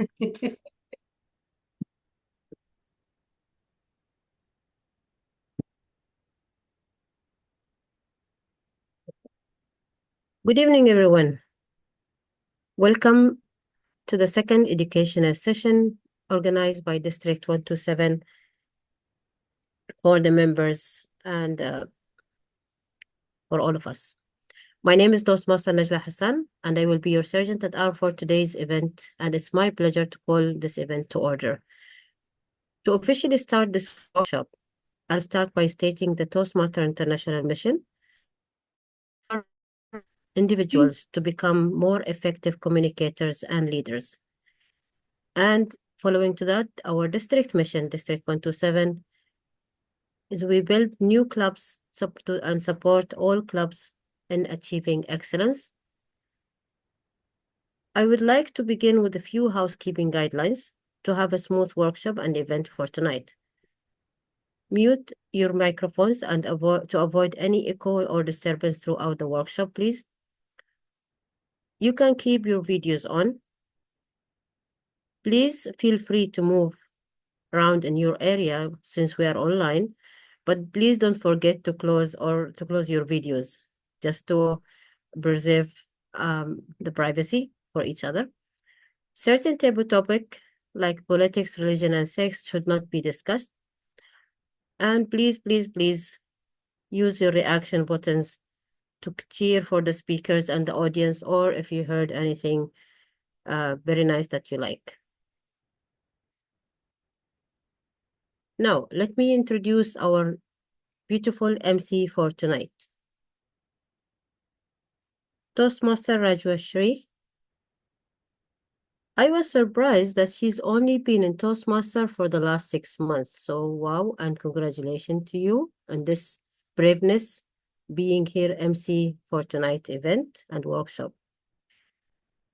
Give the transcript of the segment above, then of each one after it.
Good evening, everyone. Welcome to the second educational session organized by District 127 for the members and for all of us. My name is Toastmaster Najla Hassan, and I will be your sergeant at arms for today's event, and it's my pleasure to call this event to order. To officially start this workshop, I'll start by stating the Toastmaster International mission individuals to become more effective communicators and leaders. And following to that, our district mission, District 127, is we build new clubs and support all clubs in achieving excellence. I would like to begin with a few housekeeping guidelines to have a smooth workshop and event for tonight. Mute your microphones and to avoid any echo or disturbance throughout the workshop, please. You can keep your videos on. Please feel free to move around in your area since we are online, but please don't forget to close your videos just to preserve the privacy for each other. Certain taboo topic like politics, religion, and sex should not be discussed. And please, please, please use your reaction buttons to cheer for the speakers and the audience, or if you heard anything very nice that you like. Now, let me introduce our beautiful MC for tonight. Toastmaster Rajeshwari. I was surprised that she's only been in Toastmaster for the last 6 months. So wow, and congratulations to you and this braveness being here MC for tonight's event and workshop.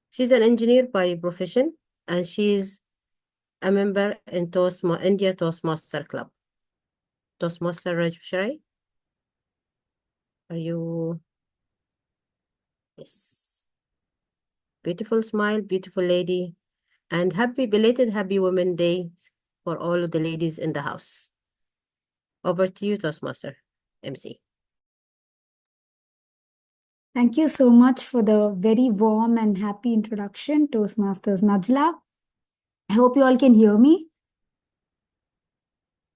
She's an engineer by profession and she's a member in India Toastmaster Club. Toastmaster Rajeshwari, are you? Yes. Beautiful smile, beautiful lady, and belated Happy Women's Day for all of the ladies in the house. Over to you, Toastmaster MC. Thank you so much for the very warm and happy introduction, Toastmasters Najla. I hope you all can hear me.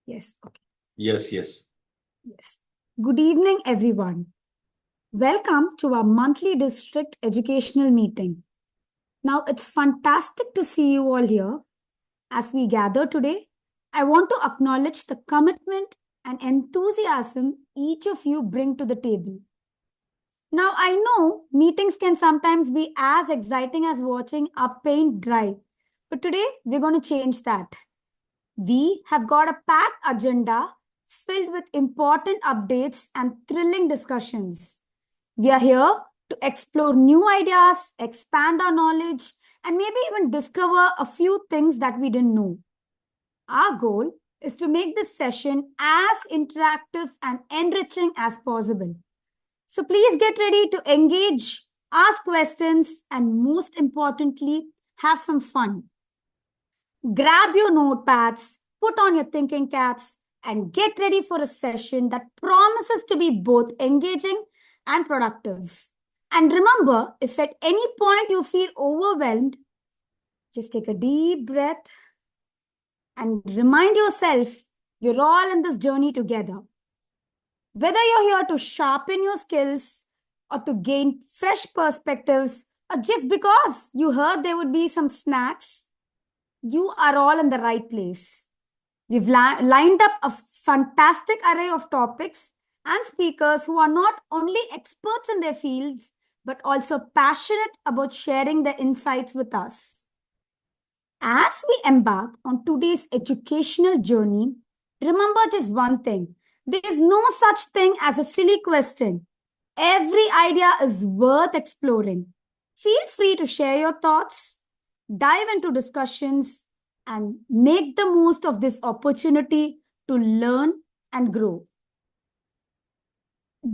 Yes. Okay. Yes. Yes. Good evening, everyone. Welcome to our monthly district educational meeting. Now, it's fantastic to see you all here. As we gather today, I want to acknowledge the commitment and enthusiasm each of you bring to the table. Now, I know meetings can sometimes be as exciting as watching a paint dry, but today we're going to change that. We have got a packed agenda filled with important updates and thrilling discussions. We are here to explore new ideas, expand our knowledge, and maybe even discover a few things that we didn't know. Our goal is to make this session as interactive and enriching as possible. So please get ready to engage, ask questions, and most importantly, have some fun. Grab your notepads, put on your thinking caps, and get ready for a session that promises to be both engaging and productive. And remember, if at any point you feel overwhelmed, just take a deep breath and remind yourself you're all in this journey together. Whether you're here to sharpen your skills or to gain fresh perspectives, or just because you heard there would be some snacks, you are all in the right place. We've lined up a fantastic array of topics and speakers who are not only experts in their fields, but also passionate about sharing their insights with us. As we embark on today's educational journey, remember just one thing. There is no such thing as a silly question. Every idea is worth exploring. Feel free to share your thoughts, dive into discussions, and make the most of this opportunity to learn and grow.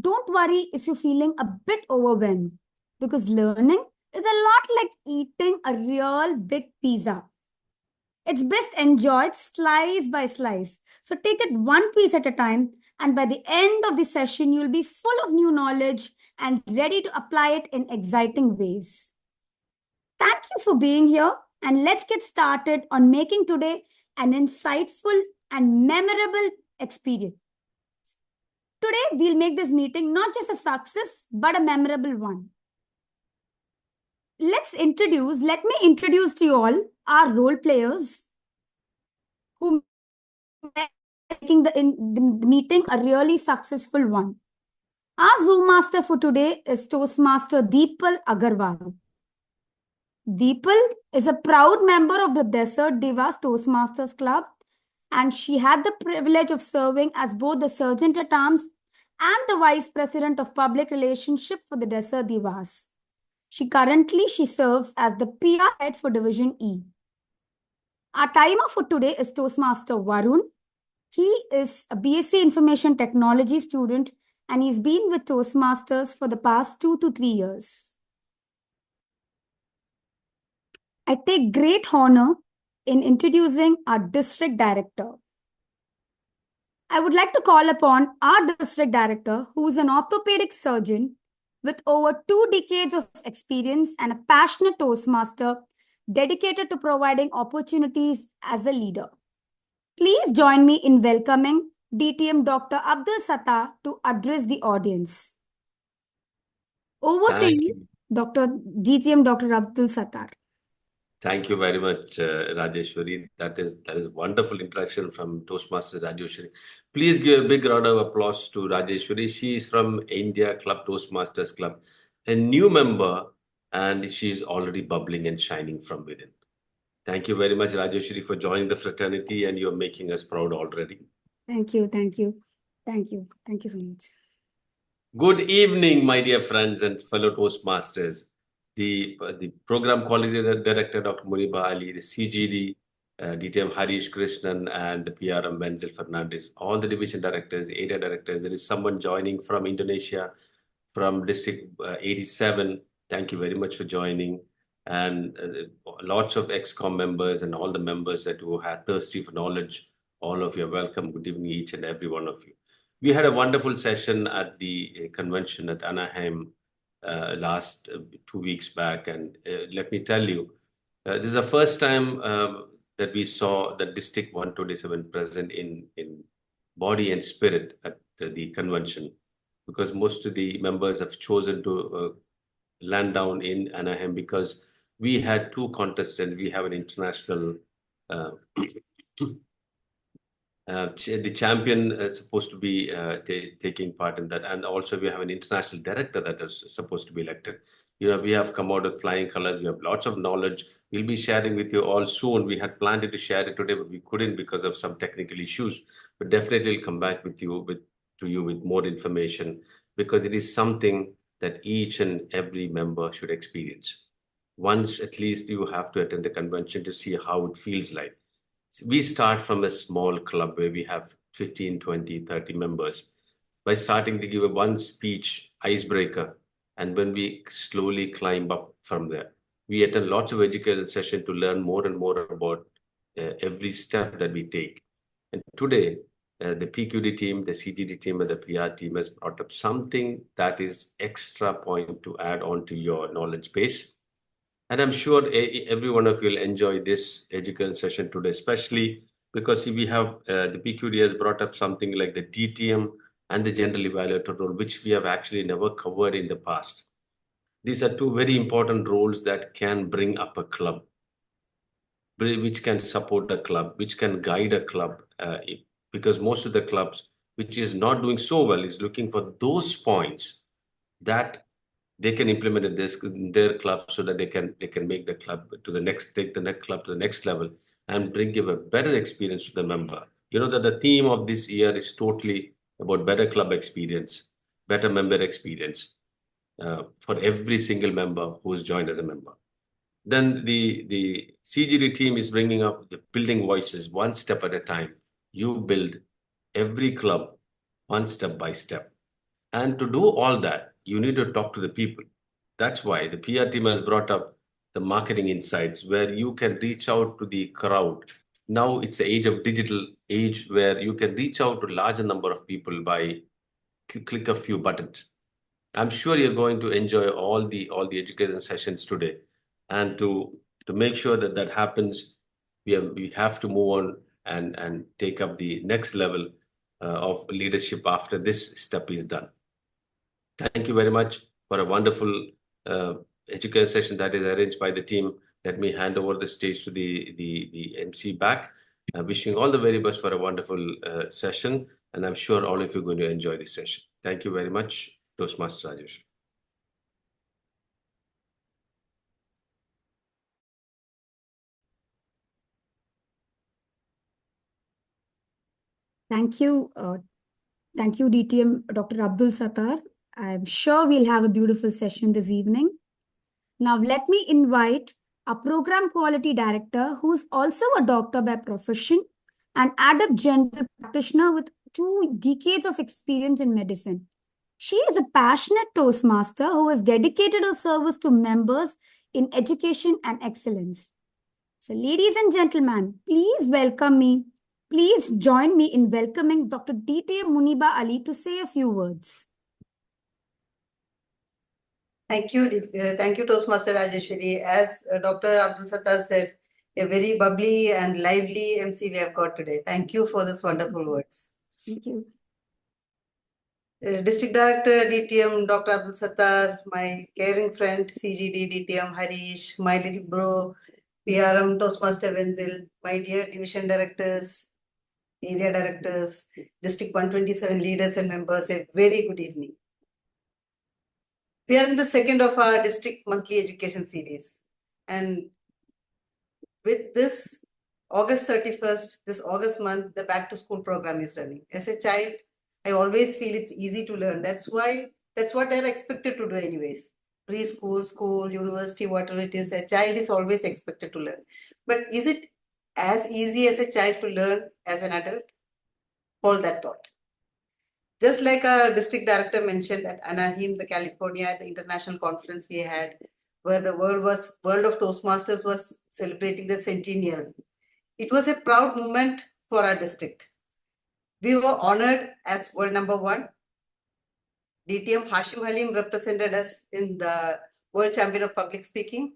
Don't worry if you're feeling a bit overwhelmed, because learning is a lot like eating a real big pizza. It's best enjoyed slice by slice. So take it one piece at a time, and by the end of the session, you'll be full of new knowledge and ready to apply it in exciting ways. Thank you for being here, and let's get started on making today an insightful and memorable experience. Today, we'll make this meeting not just a success, but a memorable one. Let me introduce to you all our role players who making the meeting a really successful one. Our Zoom master for today is Toastmaster Deepal Agarwal. Deepal is a proud member of the Desert Divas Toastmasters Club, and she had the privilege of serving as both the Sergeant at Arms and the Vice President of Public Relationship for the Desert Divas. She serves as the PR head for Division E. Our timer for today is Toastmaster Varun. He is a BSc Information Technology student, and he's been with Toastmasters for the past 2 to 3 years. I take great honor in introducing our district director. I would like to call upon our district director, who is an orthopedic surgeon with over 2 decades of experience and a passionate Toastmaster dedicated to providing opportunities as a leader. Please join me in welcoming DTM Dr. Abdul Sathar to address the audience. Over to you, DTM Dr. Abdul Sathar. Thank you very much, Rajeshwari. That is wonderful introduction from Toastmaster Rajeshwari. Please give a big round of applause to Rajeshwari. She is from India Club Toastmasters Club, a new member, and she is already bubbling and shining from within. Thank you very much, Rajeshwari, for joining the fraternity, and you're making us proud already. Thank you. Thank you. Thank you. Thank you so much. Good evening, my dear friends and fellow Toastmasters. The program quality director, Dr. Muneeba Ali, the CGD, DTM Harish, Krishnan, and the PRM Venzil Fernandes, all the division directors, area directors. There is someone joining from Indonesia, from District 87. Thank you very much for joining. And lots of ExCom members and all the members that who are thirsty for knowledge. All of you are welcome. Good evening, each and every one of you. We had a wonderful session at the convention at Anaheim last 2 weeks back, and let me tell you, this is the first time that we saw the District 127 present in body and spirit at the convention, because most of the members have chosen to land down in Anaheim because we had 2 contestants. We have an international the champion is supposed to be taking part in that, and also we have an international director that is supposed to be elected. You know, we have come out with flying colors. We have lots of knowledge. We'll be sharing with you all soon. We had planned to share it today, but we couldn't because of some technical issues. But definitely we'll come back with you with more information, because it is something that each and every member should experience. Once at least you have to attend the convention to see how it feels like. We start from a small club where we have 15, 20, 30 members by starting to give a one speech icebreaker. And when we slowly climb up from there, we attend lots of educational sessions to learn more and more about every step that we take. And today, the PQD team, the CGD team, and the PR team has brought up something that is extra point to add on to your knowledge base. And I'm sure every one of you will enjoy this education session today, especially because we have the PQD has brought up something like the DTM and the general evaluator role, which we have actually never covered in the past. These are 2 very important roles that can bring up a club, which can support a club, which can guide a club, because most of the clubs, which is not doing so well, is looking for those points that they can implement in their club, so that they can make the club to the next, take the next club to the next level, and give a better experience to the member. You know that the theme of this year is totally about better club experience, better member experience for every single member who is joined as a member. Then the CGD team is bringing up the building voices one step at a time. You build every club one step by step. And to do all that, you need to talk to the people. That's why the PR team has brought up the marketing insights, where you can reach out to the crowd. Now it's the age of digital age where you can reach out to a larger number of people by click a few buttons. I'm sure you're going to enjoy all the education sessions today, and to make sure that that happens, we have to move on and take up the next level of leadership after this step is done. Thank you very much for a wonderful education session that is arranged by the team. Let me hand over the stage to the MC back. Wishing all the very best for a wonderful session, and I'm sure all of you are going to enjoy this session. Thank you very much, Toastmaster Rajesh. Thank you. Thank you, DTM Dr. Abdul Sathar. I'm sure we'll have a beautiful session this evening. Now, let me invite our Program Quality Director, who's also a doctor by profession, an adept general practitioner with 2 decades of experience in medicine. She is a passionate Toastmaster who has dedicated her service to members in education and excellence. So, ladies and gentlemen, please welcome me. Please join me in welcoming Dr. DTM Muneeba Ali to say a few words. Thank you, Toastmaster Rajeshwari. As Dr. Abdul Sathar said, a very bubbly and lively MC we have got today. Thank you for these wonderful words. Thank you. District Director DTM Dr. Abdul Sathar, my caring friend CGD DTM Harish, my little bro PRM Toastmaster Venzil, my dear division directors, area directors, District 127 leaders and members, a very good evening. We are in the second of our district monthly education series. And with this August 31st, this August month, the back to school program is running. As a child, I always feel it's easy to learn. That's what they're expected to do anyways. Preschool, school, university, whatever it is, a child is always expected to learn. But is it as easy as a child to learn as an adult? Hold that thought. Just like our district director mentioned at Anaheim, the California, the international conference we had, where the world of Toastmasters was celebrating the centennial. It was a proud moment for our district. We were honored as world number 1. DTM Hashim Halim represented us in the World Champion of Public Speaking.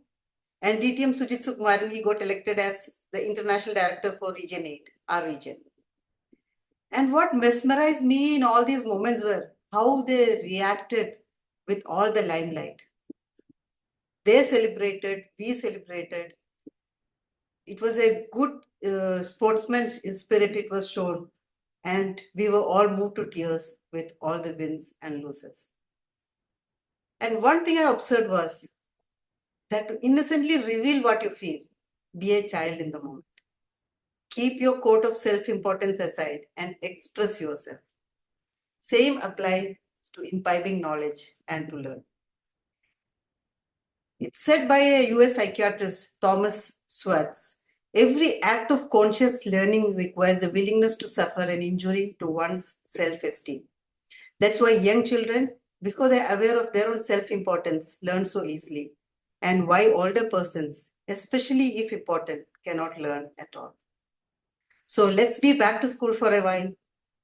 And DTM Sujit Sukumaran, he got elected as the International Director for Region 8, our region. And what mesmerized me in all these moments were how they reacted with all the limelight. They celebrated, we celebrated. It was a good sportsman's spirit it was shown. And we were all moved to tears with all the wins and losses. And one thing I observed was that to innocently reveal what you feel, be a child in the moment. Keep your quote of self-importance aside and express yourself. Same applies to imbibing knowledge and to learn. It's said by a US psychiatrist, Thomas Swartz, every act of conscious learning requires the willingness to suffer an injury to one's self-esteem. That's why young children, before they're aware of their own self-importance, learn so easily, and why older persons, especially if important, cannot learn at all. So let's be back to school for a while,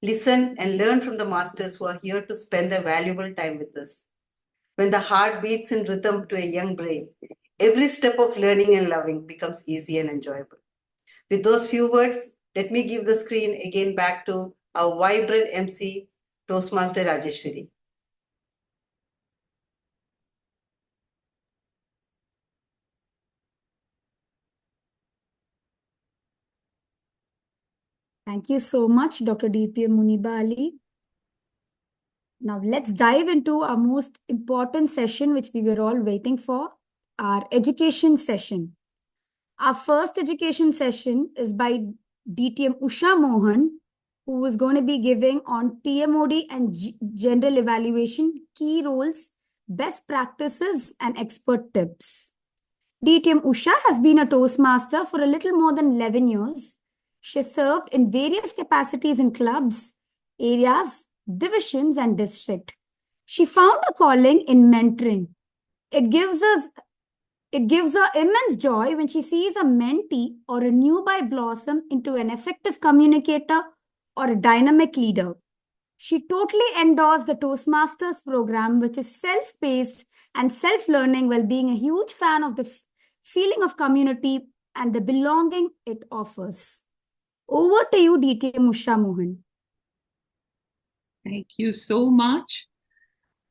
listen and learn from the masters who are here to spend their valuable time with us. When the heart beats in rhythm to a young brain, every step of learning and loving becomes easy and enjoyable. With those few words, let me give the screen again back to our vibrant MC, Toastmaster Rajeshwari. Thank you so much, Dr. DTM Muneeba Ali. Now let's dive into our most important session, which we were all waiting for, our education session. Our first education session is by DTM Usha Mohan, who is going to be giving on TMOD and general evaluation, key roles, best practices, and expert tips. DTM Usha has been a Toastmaster for a little more than 11 years. She served in various capacities in clubs, areas, divisions, and district. She found a calling in mentoring. It gives us It gives her immense joy when she sees a mentee or a newbie blossom into an effective communicator or a dynamic leader. She totally endorsed the Toastmasters program, which is self-paced and self-learning, while being a huge fan of the feeling of community and the belonging it offers. Over to you, DT Usha Mohan. Thank you so much.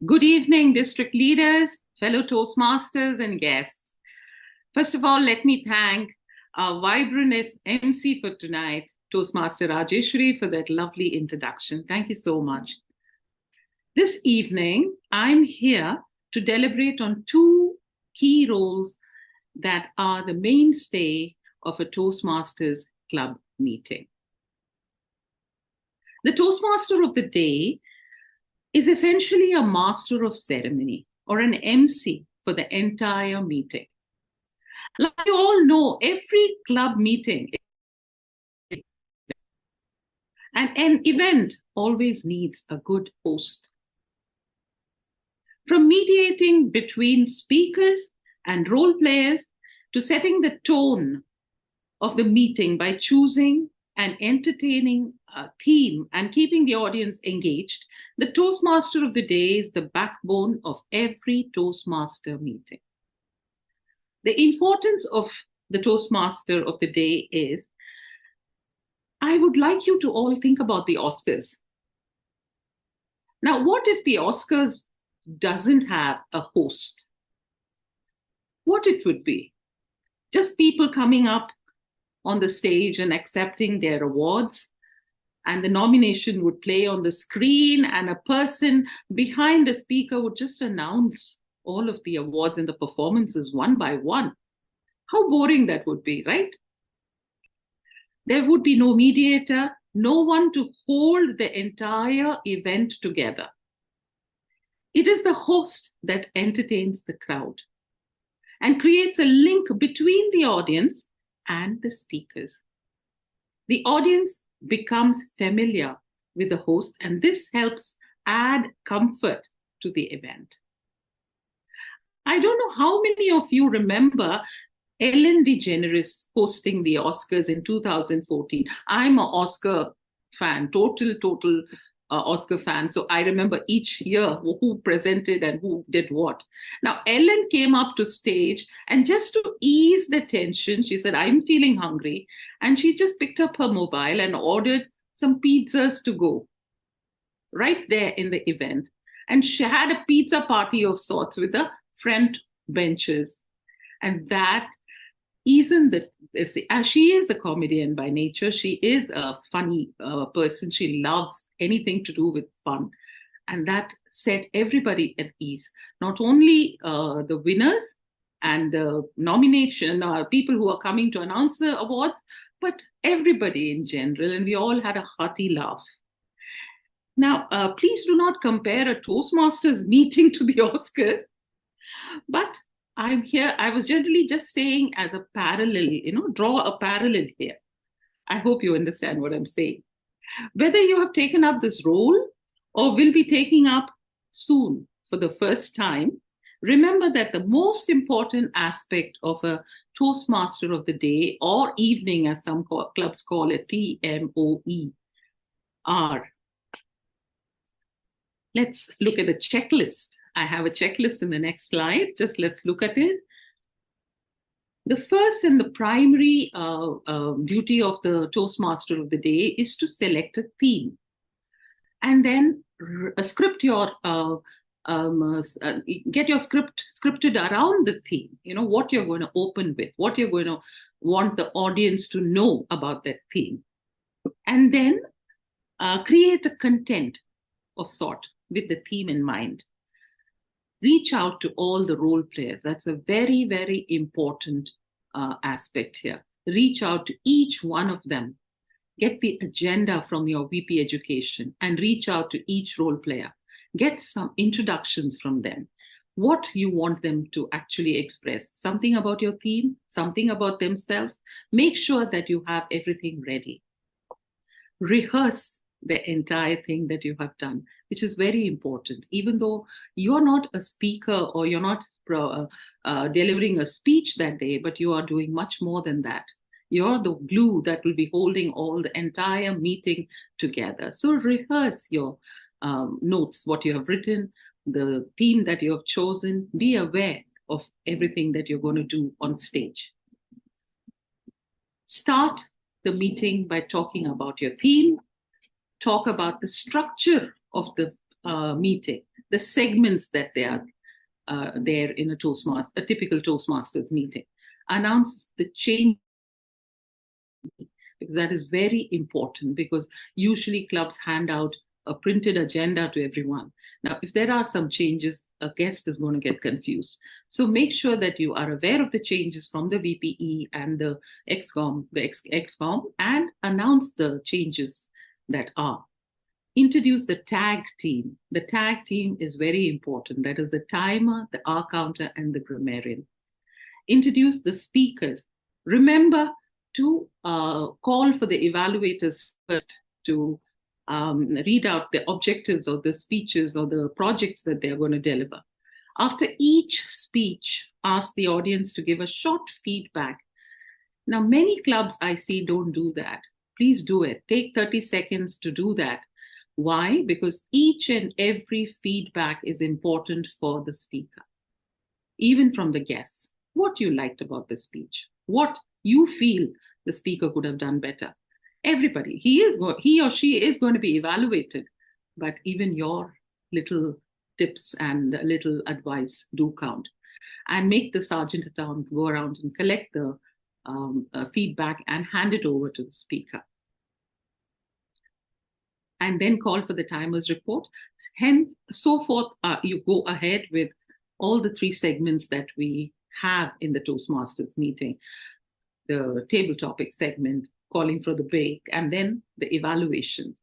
Good evening, district leaders, fellow Toastmasters and guests. First of all, let me thank our vibrant MC for tonight, Toastmaster Rajeshwari, for that lovely introduction. Thank you so much. This evening, I'm here to deliberate on two key roles that are the mainstay of a Toastmasters Club meeting. The Toastmaster of the day is essentially a master of ceremony or an MC for the entire meeting. Like you all know, every club meeting and an event always needs a good host. From mediating between speakers and role players to setting the tone of the meeting by choosing and entertaining a theme and keeping the audience engaged, the Toastmaster of the day is the backbone of every Toastmaster meeting. The importance of the Toastmaster of the day is, I would like you to all think about the Oscars. Now, what if the Oscars doesn't have a host? What it would be? Just people coming up on the stage and accepting their awards, and the nomination would play on the screen, and a person behind the speaker would just announce all of the awards and the performances one by one. How boring that would be, right? There would be no mediator, no one to hold the entire event together. It is the host that entertains the crowd and creates a link between the audience and the speakers. The audience becomes familiar with the host, and this helps add comfort to the event. I don't know how many of you remember Ellen DeGeneres hosting the Oscars in 2014. I'm an Oscar fan, total Oscar fan. So I remember each year who presented and who did what. Now, Ellen came up to stage, and just to ease the tension, she said, I'm feeling hungry. And she just picked up her mobile and ordered some pizzas to go right there in the event. And she had a pizza party of sorts with the front benches. And that isn't the, as she is a comedian by nature, she is a funny person. She loves anything to do with fun. And that set everybody at ease. Not only the winners and the nomination, people who are coming to announce the awards, but everybody in general. And we all had a hearty laugh. Now, please do not compare a Toastmasters meeting to the Oscars. But I'm here, I was generally just saying as a parallel, draw a parallel here. I hope you understand what I'm saying. Whether you have taken up this role or will be taking up soon for the first time, remember that the most important aspect of a Toastmaster of the day or evening, as some clubs call it, TMOE, are. Let's look at the checklist. I have a checklist in the next slide. Just let's look at it. The first and the primary duty of the Toastmaster of the day is to select a theme and then script your get your scripted around the theme. What you're going to open with, what you're going to want the audience to know about that theme, and then create a content of sort with the theme in mind. Reach out to all the role players. That's a very, very important aspect here. Reach out to each one of them. Get the agenda from your VP Education and reach out to each role player. Get some introductions from them. What you want them to actually express. Something about your theme, something about themselves. Make sure that you have everything ready. Rehearse the entire thing that you have done, which is very important. Even though you're not a speaker or you're not delivering a speech that day, but you are doing much more than that. You're the glue that will be holding all the entire meeting together. So rehearse your notes, what you have written, the theme that you have chosen. Be aware of everything that you're going to do on stage. Start the meeting by talking about your theme. Talk about the structure of the meeting, the segments that they are there in a typical Toastmasters meeting. Announce the change, because that is very important, because usually clubs hand out a printed agenda to everyone. Now, if there are some changes, a guest is going to get confused. So make sure that you are aware of the changes from the VPE and the XCOM, and announce the changes that are. Introduce the tag team. The tag team is very important. That is the timer, the hour counter, and the grammarian. Introduce the speakers. Remember to call for the evaluators first to read out the objectives or the speeches or the projects that they're going to deliver. After each speech, ask the audience to give a short feedback. Now, many clubs I see don't do that. Please do it. Take 30 seconds to do that. Why? Because each and every feedback is important for the speaker, even from the guests. What you liked about the speech, what you feel the speaker could have done better. Everybody, he or she is going to be evaluated, but even your little tips and little advice do count. And make the sergeant at arms go around and collect the feedback and hand it over to the speaker. And then call for the timer's report. Hence, so forth, you go ahead with all the 3 segments that we have in the Toastmasters meeting. The table topic segment, calling for the break, and then the evaluations.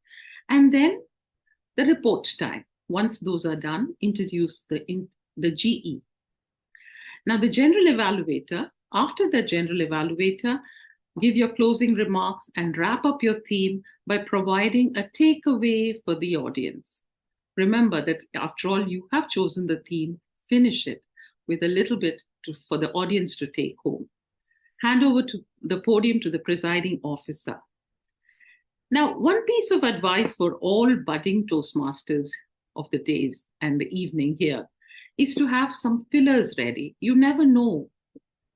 And then the report time. Once those are done, introduce the GE. Now, the general evaluator, after the general evaluator, give your closing remarks and wrap up your theme by providing a takeaway for the audience. Remember that after all, you have chosen the theme, finish it with a little bit for the audience to take home. Hand over to the podium to the presiding officer. Now, one piece of advice for all budding Toastmasters of the days and the evening here is to have some fillers ready. You never know.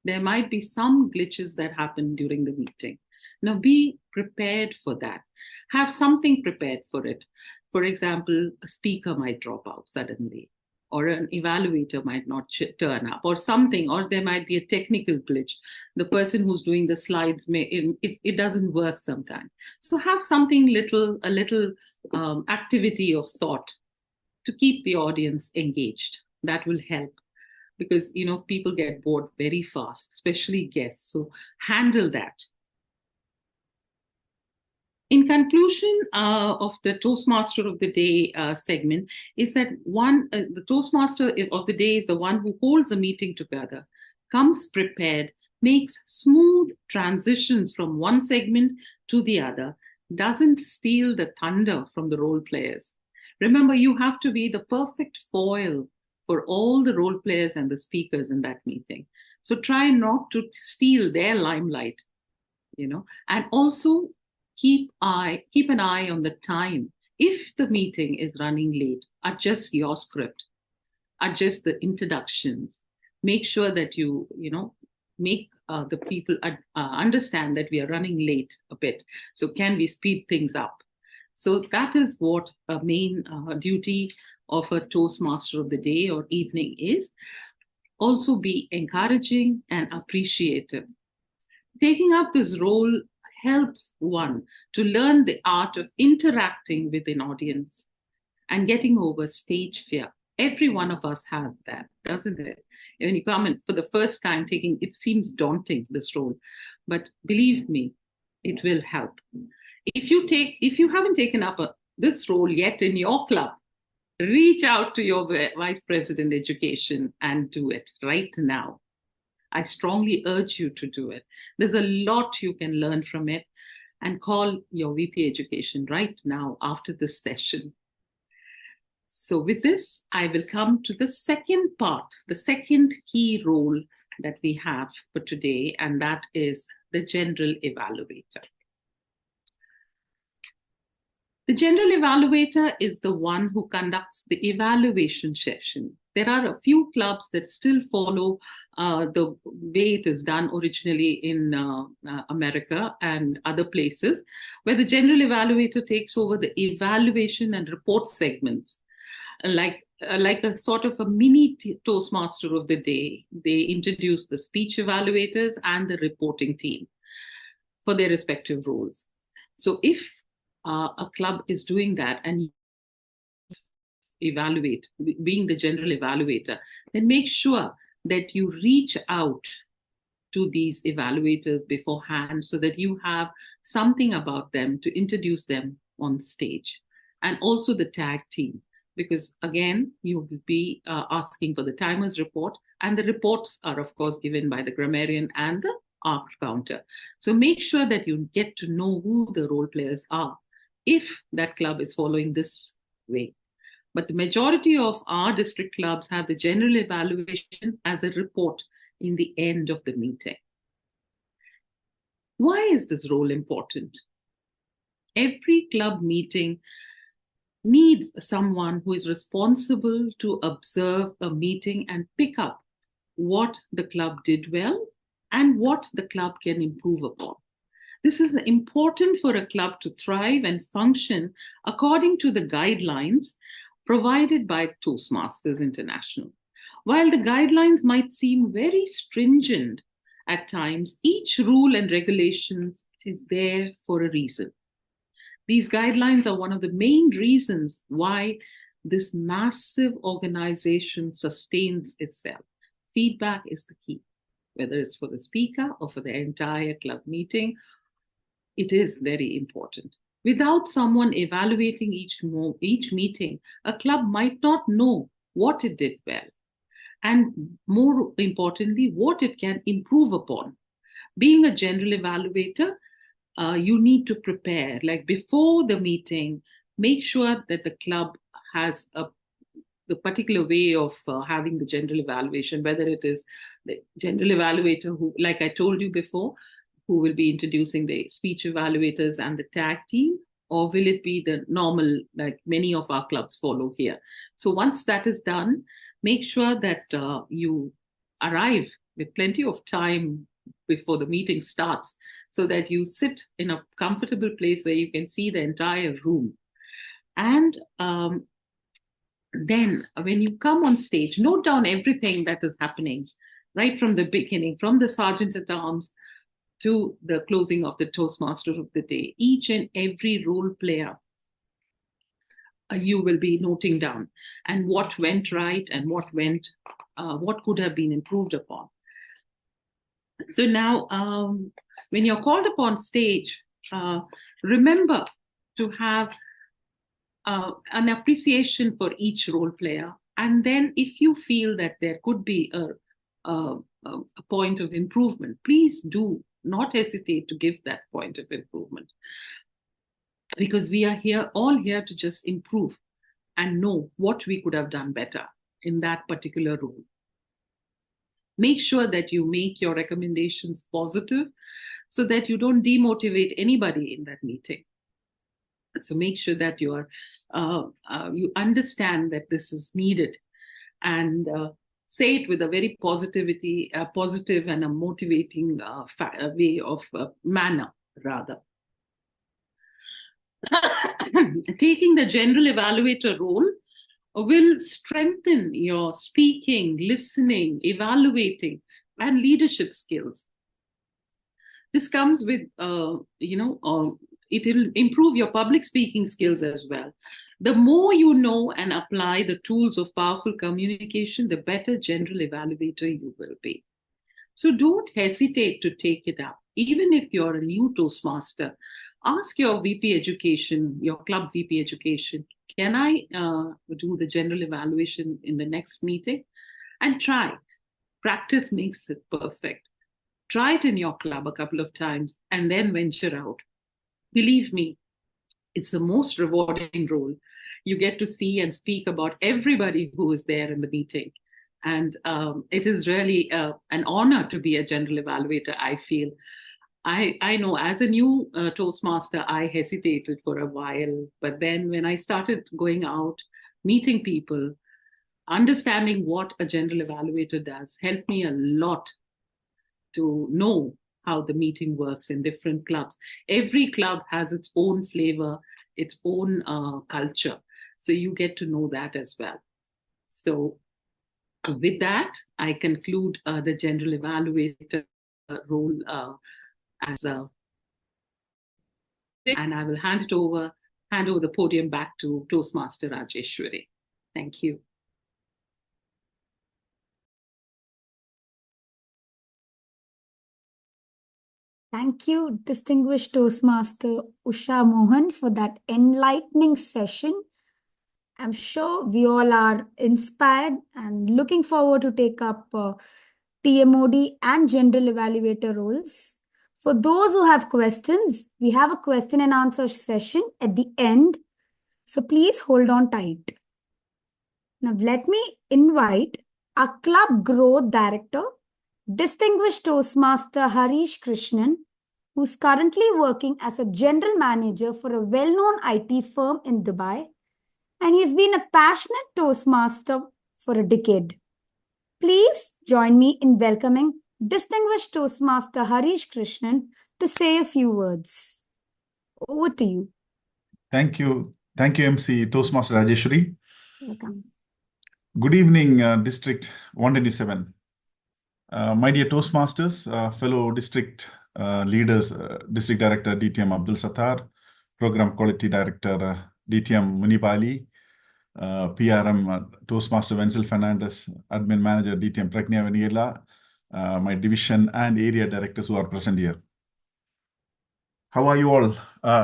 There might be some glitches that happen during the meeting. Now, be prepared for that. Have something prepared for it. For example, a speaker might drop out suddenly, or an evaluator might not turn up, or something, or there might be a technical glitch. The person who's doing the slides, it doesn't work sometimes. So have something a little activity of sort to keep the audience engaged. That will help. Because, people get bored very fast, especially guests. So handle that. In conclusion of the Toastmaster of the Day segment is that the Toastmaster of the Day is the one who holds a meeting together, comes prepared, makes smooth transitions from one segment to the other, doesn't steal the thunder from the role players. Remember, you have to be the perfect foil for all the role players and the speakers in that meeting. So try not to steal their limelight, and also keep an eye on the time. If the meeting is running late, adjust your script, adjust the introductions, make sure that you make the people understand that we are running late a bit. So can we speed things up? So that is what a main duty of a Toastmaster of the Day or evening is. Also be encouraging and appreciative. Taking up this role helps one to learn the art of interacting with an audience and getting over stage fear. Every one of us has that, doesn't it? When you come in for the first time it seems daunting, this role, but believe me, it will help. If you haven't taken up this role yet in your club, reach out to your Vice President Education and do it right now. I strongly urge you to do it. There's a lot you can learn from it. and call your VP Education right now after this session. So with this, I will come to the second part, the second key role that we have for today, and that is the general evaluator. The general evaluator is the one who conducts the evaluation session. There are a few clubs that still follow the way it is done originally in America and other places, where the general evaluator takes over the evaluation and report segments, like a sort of a mini Toastmaster of the day. They introduce the speech evaluators and the reporting team for their respective roles. So if a club is doing that and evaluate, being the general evaluator, then make sure that you reach out to these evaluators beforehand so that you have something about them to introduce them on stage. And also the tag team, because again, you will be asking for the timer's report, and the reports are of course given by the grammarian and the ARC counter. So make sure that you get to know who the role players are, if that club is following this way. But the majority of our district clubs have the general evaluation as a report in the end of the meeting. Why is this role important? Every club meeting needs someone who is responsible to observe a meeting and pick up what the club did well and what the club can improve upon. This is important for a club to thrive and function according to the guidelines provided by Toastmasters International. While the guidelines might seem very stringent at times, each rule and regulations is there for a reason. These guidelines are one of the main reasons why this massive organization sustains itself. Feedback is the key, whether it's for the speaker or for the entire club meeting. It is very important. Without someone evaluating each meeting, a club might not know what it did well, and more importantly, what it can improve upon. Being a general evaluator, you need to prepare. Like before the meeting, make sure that the club has the particular way of having the general evaluation, whether it is the general evaluator who, like I told you before, who will be introducing the speech evaluators and the tag team, or will it be the normal, like many of our clubs follow here? So once that is done, make sure that you arrive with plenty of time before the meeting starts, so that you sit in a comfortable place where you can see the entire room. And then when you come on stage, note down everything that is happening right from the beginning, from the Sergeant at Arms to the closing of the Toastmaster of the day. Each and every role player you will be noting down, and what went right and what could have been improved upon. So now, when you're called upon stage, remember to have an appreciation for each role player. And then if you feel that there could be a point of improvement, please do not hesitate to give that point of improvement. Because we are all here to just improve and know what we could have done better in that particular role. Make sure that you make your recommendations positive so that you don't demotivate anybody in that meeting. So make sure that you understand that this is needed, and say it with a very positive and a motivating way of manner, rather. Taking the general evaluator role will strengthen your speaking, listening, evaluating, and leadership skills. This comes with, it will improve your public speaking skills as well. The more you know and apply the tools of powerful communication, the better general evaluator you will be. So don't hesitate to take it up. Even if you're a new Toastmaster, ask your VP Education, your club VP Education, can I do the general evaluation in the next meeting? And try. Practice makes it perfect. Try it in your club a couple of times and then venture out. believe me, it's the most rewarding role. You get to see and speak about everybody who is there in the meeting. And it is really an honor to be a general evaluator, I feel. I know as a new Toastmaster, I hesitated for a while. But then when I started going out, meeting people, understanding what a general evaluator does helped me a lot to know how the meeting works in different clubs. Every club has its own flavor, its own culture. So you get to know that as well. So with that, I conclude the general evaluator role as a, and I will hand over the podium back to Toastmaster Rajeshwari. Thank you. Thank you, distinguished Toastmaster Usha Mohan, for that enlightening session. I'm sure we all are inspired and looking forward to take up TMOD and general evaluator roles. For those who have questions, we have a question and answer session at the end. So please hold on tight. Now let me invite our club growth director, distinguished Toastmaster Harish Krishnan, who's currently working as a general manager for a well-known IT firm in Dubai. And he's been a passionate Toastmaster for a decade. Please join me in welcoming distinguished Toastmaster Harish Krishnan to say a few words. Over to you. Thank you. Thank you, MC Toastmaster Rajeshwari. Welcome. Good evening, District 127. My dear Toastmasters, fellow district leaders, District Director DTM Abdul Sathar, Program Quality Director DTM Muneeba, PRM Toastmaster Venzil Fernandes, Admin Manager DTM Pragnya Venigela, my division and area directors who are present here. How are you all?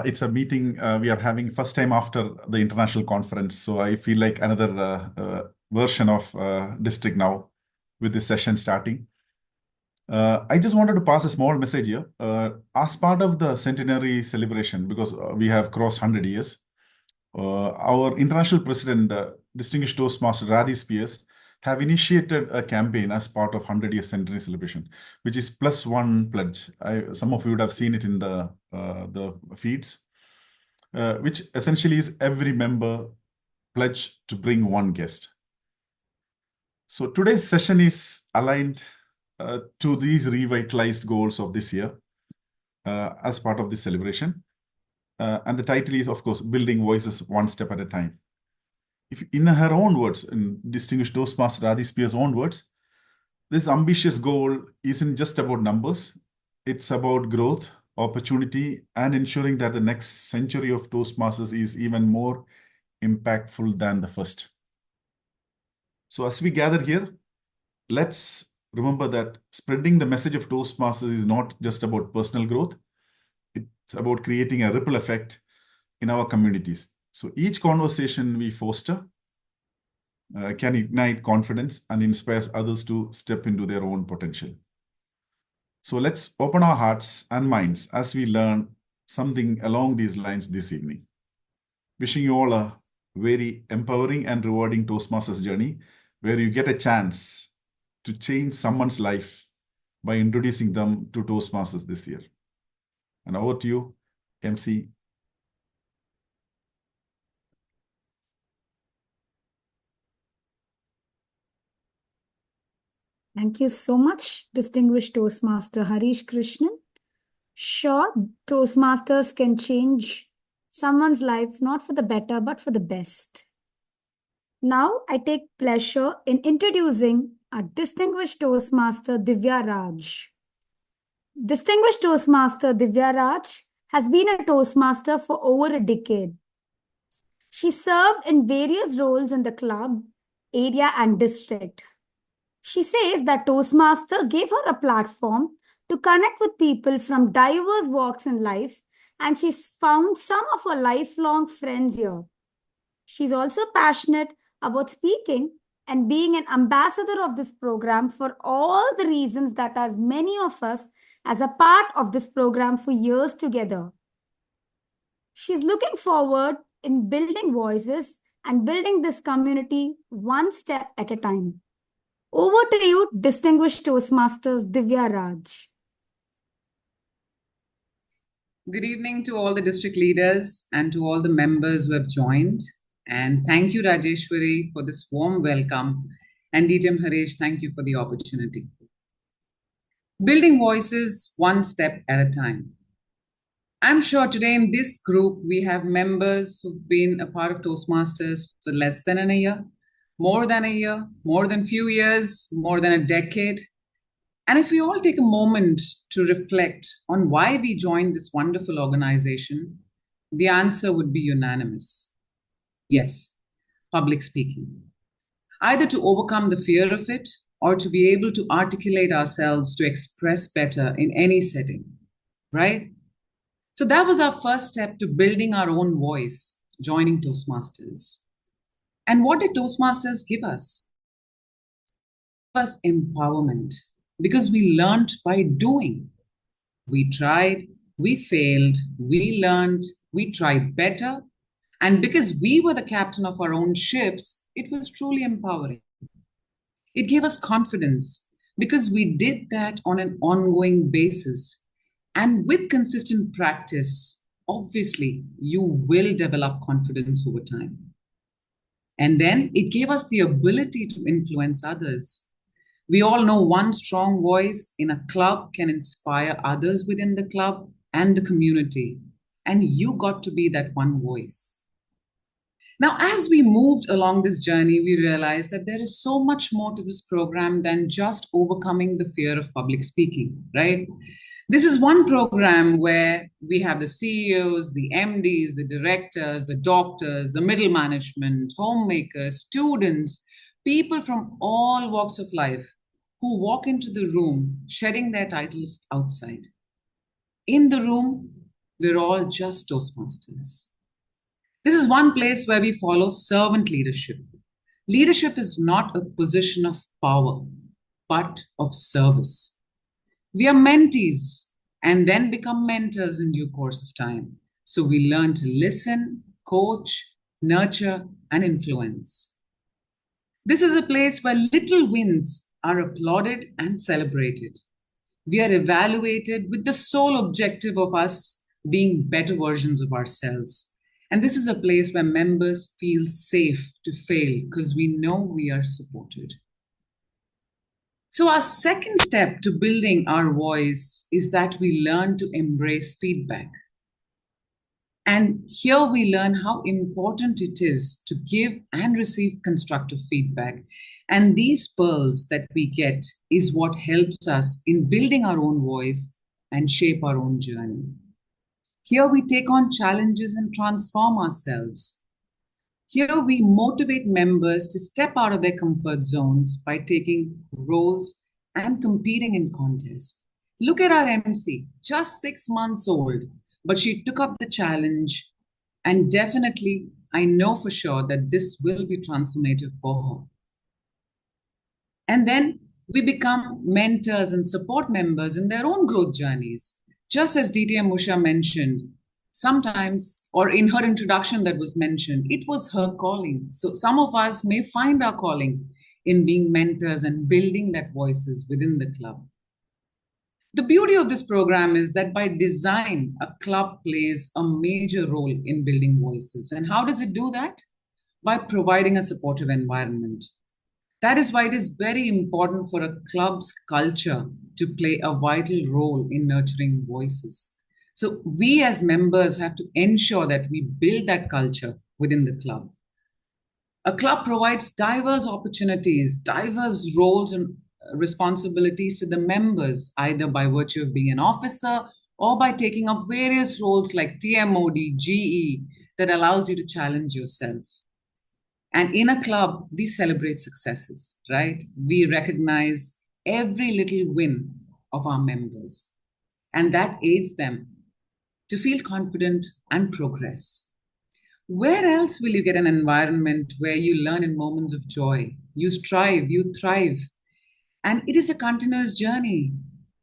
It's a meeting we are having first time after the international conference. So I feel like another version of district now with this session starting. I just wanted to pass a small message here. As part of the centenary celebration, because we have crossed 100 years, our international president, distinguished Toastmaster Radhi Spears, have initiated a campaign as part of 100-year centenary celebration, which is +1 pledge. Some of you would have seen it in the feeds, which essentially is every member pledge to bring one guest. So today's session is aligned to these revitalized goals of this year as part of this celebration. And the title is, of course, Building Voices One Step at a Time. If in her own words, in distinguished Toastmaster Radhi Spears' own words, this ambitious goal isn't just about numbers. It's about growth, opportunity, and ensuring that the next century of Toastmasters is even more impactful than the first. So as we gather here, let's remember that spreading the message of Toastmasters is not just about personal growth. It's about creating a ripple effect in our communities. So each conversation we foster can ignite confidence and inspires others to step into their own potential. So let's open our hearts and minds as we learn something along these lines this evening. Wishing you all a very empowering and rewarding Toastmasters journey where you get a chance to change someone's life by introducing them to Toastmasters this year. And over to you, MC. Thank you so much, distinguished Toastmaster Harish Krishnan. Sure, Toastmasters can change someone's life, not for the better, but for the best. Now, I take pleasure in introducing our distinguished Toastmaster Divya Raj. Distinguished Toastmaster Divya Raj has been a Toastmaster for over a decade. She served in various roles in the club, area, and district. She says that Toastmaster gave her a platform to connect with people from diverse walks in life, and she's found some of her lifelong friends here. She's also passionate about speaking and being an ambassador of this program for all the reasons that as many of us as a part of this program for years together. She's looking forward in building voices and building this community one step at a time. Over to you, distinguished Toastmasters Divya Raj. Good evening to all the district leaders and to all the members who have joined. And thank you, Rajeshwari, for this warm welcome. And DTM Harish, thank you for the opportunity. Building voices one step at a time. I'm sure today in this group, we have members who've been a part of Toastmasters for less than a year, more than a year, more than few years, more than a decade. And if we all take a moment to reflect on why we joined this wonderful organization, the answer would be unanimous. Yes, public speaking. Either to overcome the fear of it or to be able to articulate ourselves to express better in any setting, right? So that was our first step to building our own voice, joining Toastmasters. And what did Toastmasters give us? It gave us empowerment because we learned by doing. We tried, we failed, we learned, we tried better. And because we were the captain of our own ships, it was truly empowering. It gave us confidence because we did that on an ongoing basis. And with consistent practice, obviously, you will develop confidence over time. And then it gave us the ability to influence others. We all know one strong voice in a club can inspire others within the club and the community. And you got to be that one voice. Now, as we moved along this journey, we realized that there is so much more to this program than just overcoming the fear of public speaking, right? This is one program where we have the CEOs, the MDs, the directors, the doctors, the middle management, homemakers, students, people from all walks of life who walk into the room shedding their titles outside. In the room, we're all just Toastmasters. This is one place where we follow servant leadership. Leadership is not a position of power, but of service. We are mentees and then become mentors in due course of time. So we learn to listen, coach, nurture, and influence. This is a place where little wins are applauded and celebrated. We are evaluated with the sole objective of us being better versions of ourselves. And this is a place where members feel safe to fail because we know we are supported. So our second step to building our voice is that we learn to embrace feedback. And here we learn how important it is to give and receive constructive feedback. And these pearls that we get is what helps us in building our own voice and shape our own journey. Here we take on challenges and transform ourselves. Here we motivate members to step out of their comfort zones by taking roles and competing in contests. Look at our MC, just 6 months old, but she took up the challenge. And definitely, I know for sure that this will be transformative for her. And then we become mentors and support members in their own growth journeys. Just as DTM Usha mentioned, sometimes, or in her introduction that was mentioned, it was her calling. So some of us may find our calling in being mentors and building that voices within the club. The beauty of this program is that by design, a club plays a major role in building voices. And how does it do that? By providing a supportive environment. That is why it is very important for a club's culture to play a vital role in nurturing voices. So we as members have to ensure that we build that culture within the club. A club provides diverse opportunities, diverse roles and responsibilities to the members, either by virtue of being an officer or by taking up various roles like TMOD, GE, that allows you to challenge yourself. And in a club, we celebrate successes, right? We recognize every little win of our members, and that aids them to feel confident and progress. Where else will you get an environment where you learn in moments of joy? You strive, you thrive, and it is a continuous journey.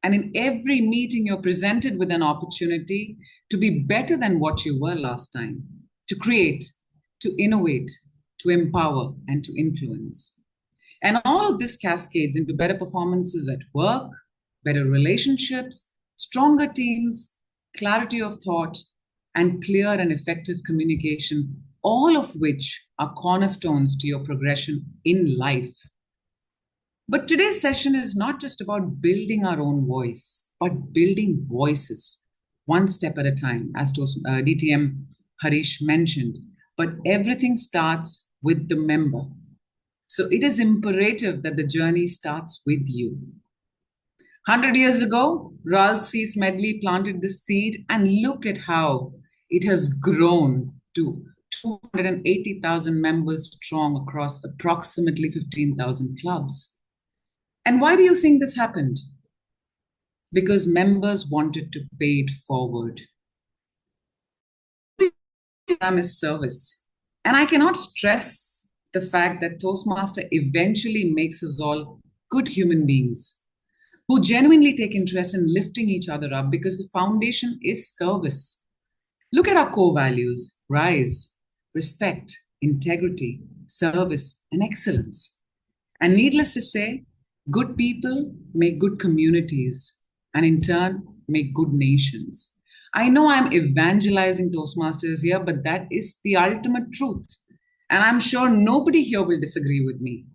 And in every meeting, you're presented with an opportunity to be better than what you were last time, to create, to innovate, to empower, and to influence. And all of this cascades into better performances at work, better relationships, stronger teams, clarity of thought, and clear and effective communication, all of which are cornerstones to your progression in life. But today's session is not just about building our own voice, but building voices, one step at a time, as DTM Harish mentioned. But everything starts with the member. So it is imperative that the journey starts with you. 100 years ago, Ralph C. Smedley planted this seed, and look at how it has grown to 280,000 members strong across approximately 15,000 clubs. And why do you think this happened? Because members wanted to pay it forward. Is service. And I cannot stress the fact that Toastmaster eventually makes us all good human beings who genuinely take interest in lifting each other up, because the foundation is service. Look at our core values: rise, respect, integrity, service, and excellence. And needless to say, good people make good communities, and in turn, make good nations. I know I'm evangelizing Toastmasters here, but that is the ultimate truth. And I'm sure nobody here will disagree with me.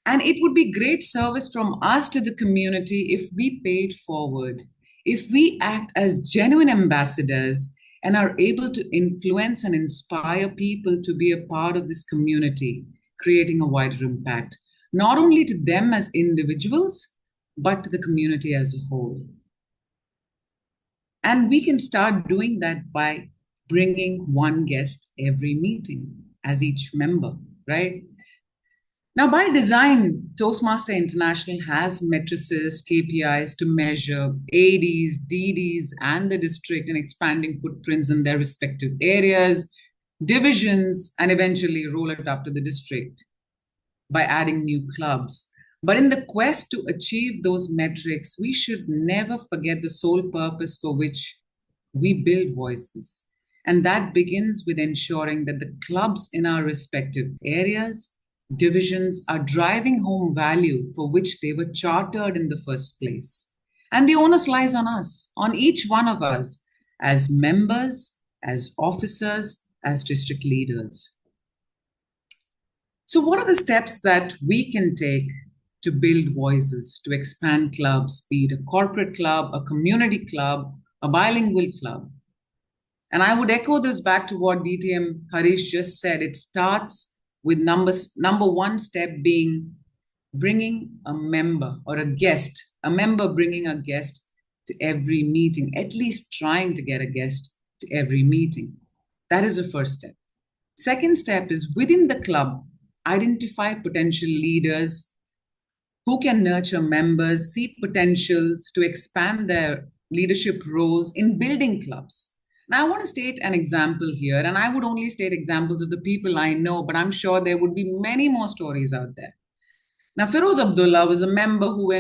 And it would be great service from us to the community if we pay it forward, if we act as genuine ambassadors and are able to influence and inspire people to be a part of this community, creating a wider impact, not only to them as individuals, but to the community as a whole. And we can start doing that by bringing one guest every meeting as each member, right? Now, by design, Toastmaster International has matrices, KPIs to measure ADs, DDs, and the district in expanding footprints in their respective areas, divisions, and eventually roll it up to the district by adding new clubs. But in the quest to achieve those metrics, we should never forget the sole purpose for which we build voices. And that begins with ensuring that the clubs in our respective areas, divisions, are driving home value for which they were chartered in the first place. And the onus lies on us, on each one of us, as members, as officers, as district leaders. So what are the steps that we can take to build voices, to expand clubs, be it a corporate club, a community club, a bilingual club? And I would echo this back to what DTM Harish just said. It starts with number one step being bringing a member or a guest, a member bringing a guest to every meeting, at least trying to get a guest to every meeting. That is the first step. Second step is within the club, identify potential leaders who can nurture members, see potentials to expand their leadership roles in building clubs. Now, I want to state an example here, and I would only state examples of the people I know, but I'm sure there would be many more stories out there. Now, Feroz Abdullah was a member who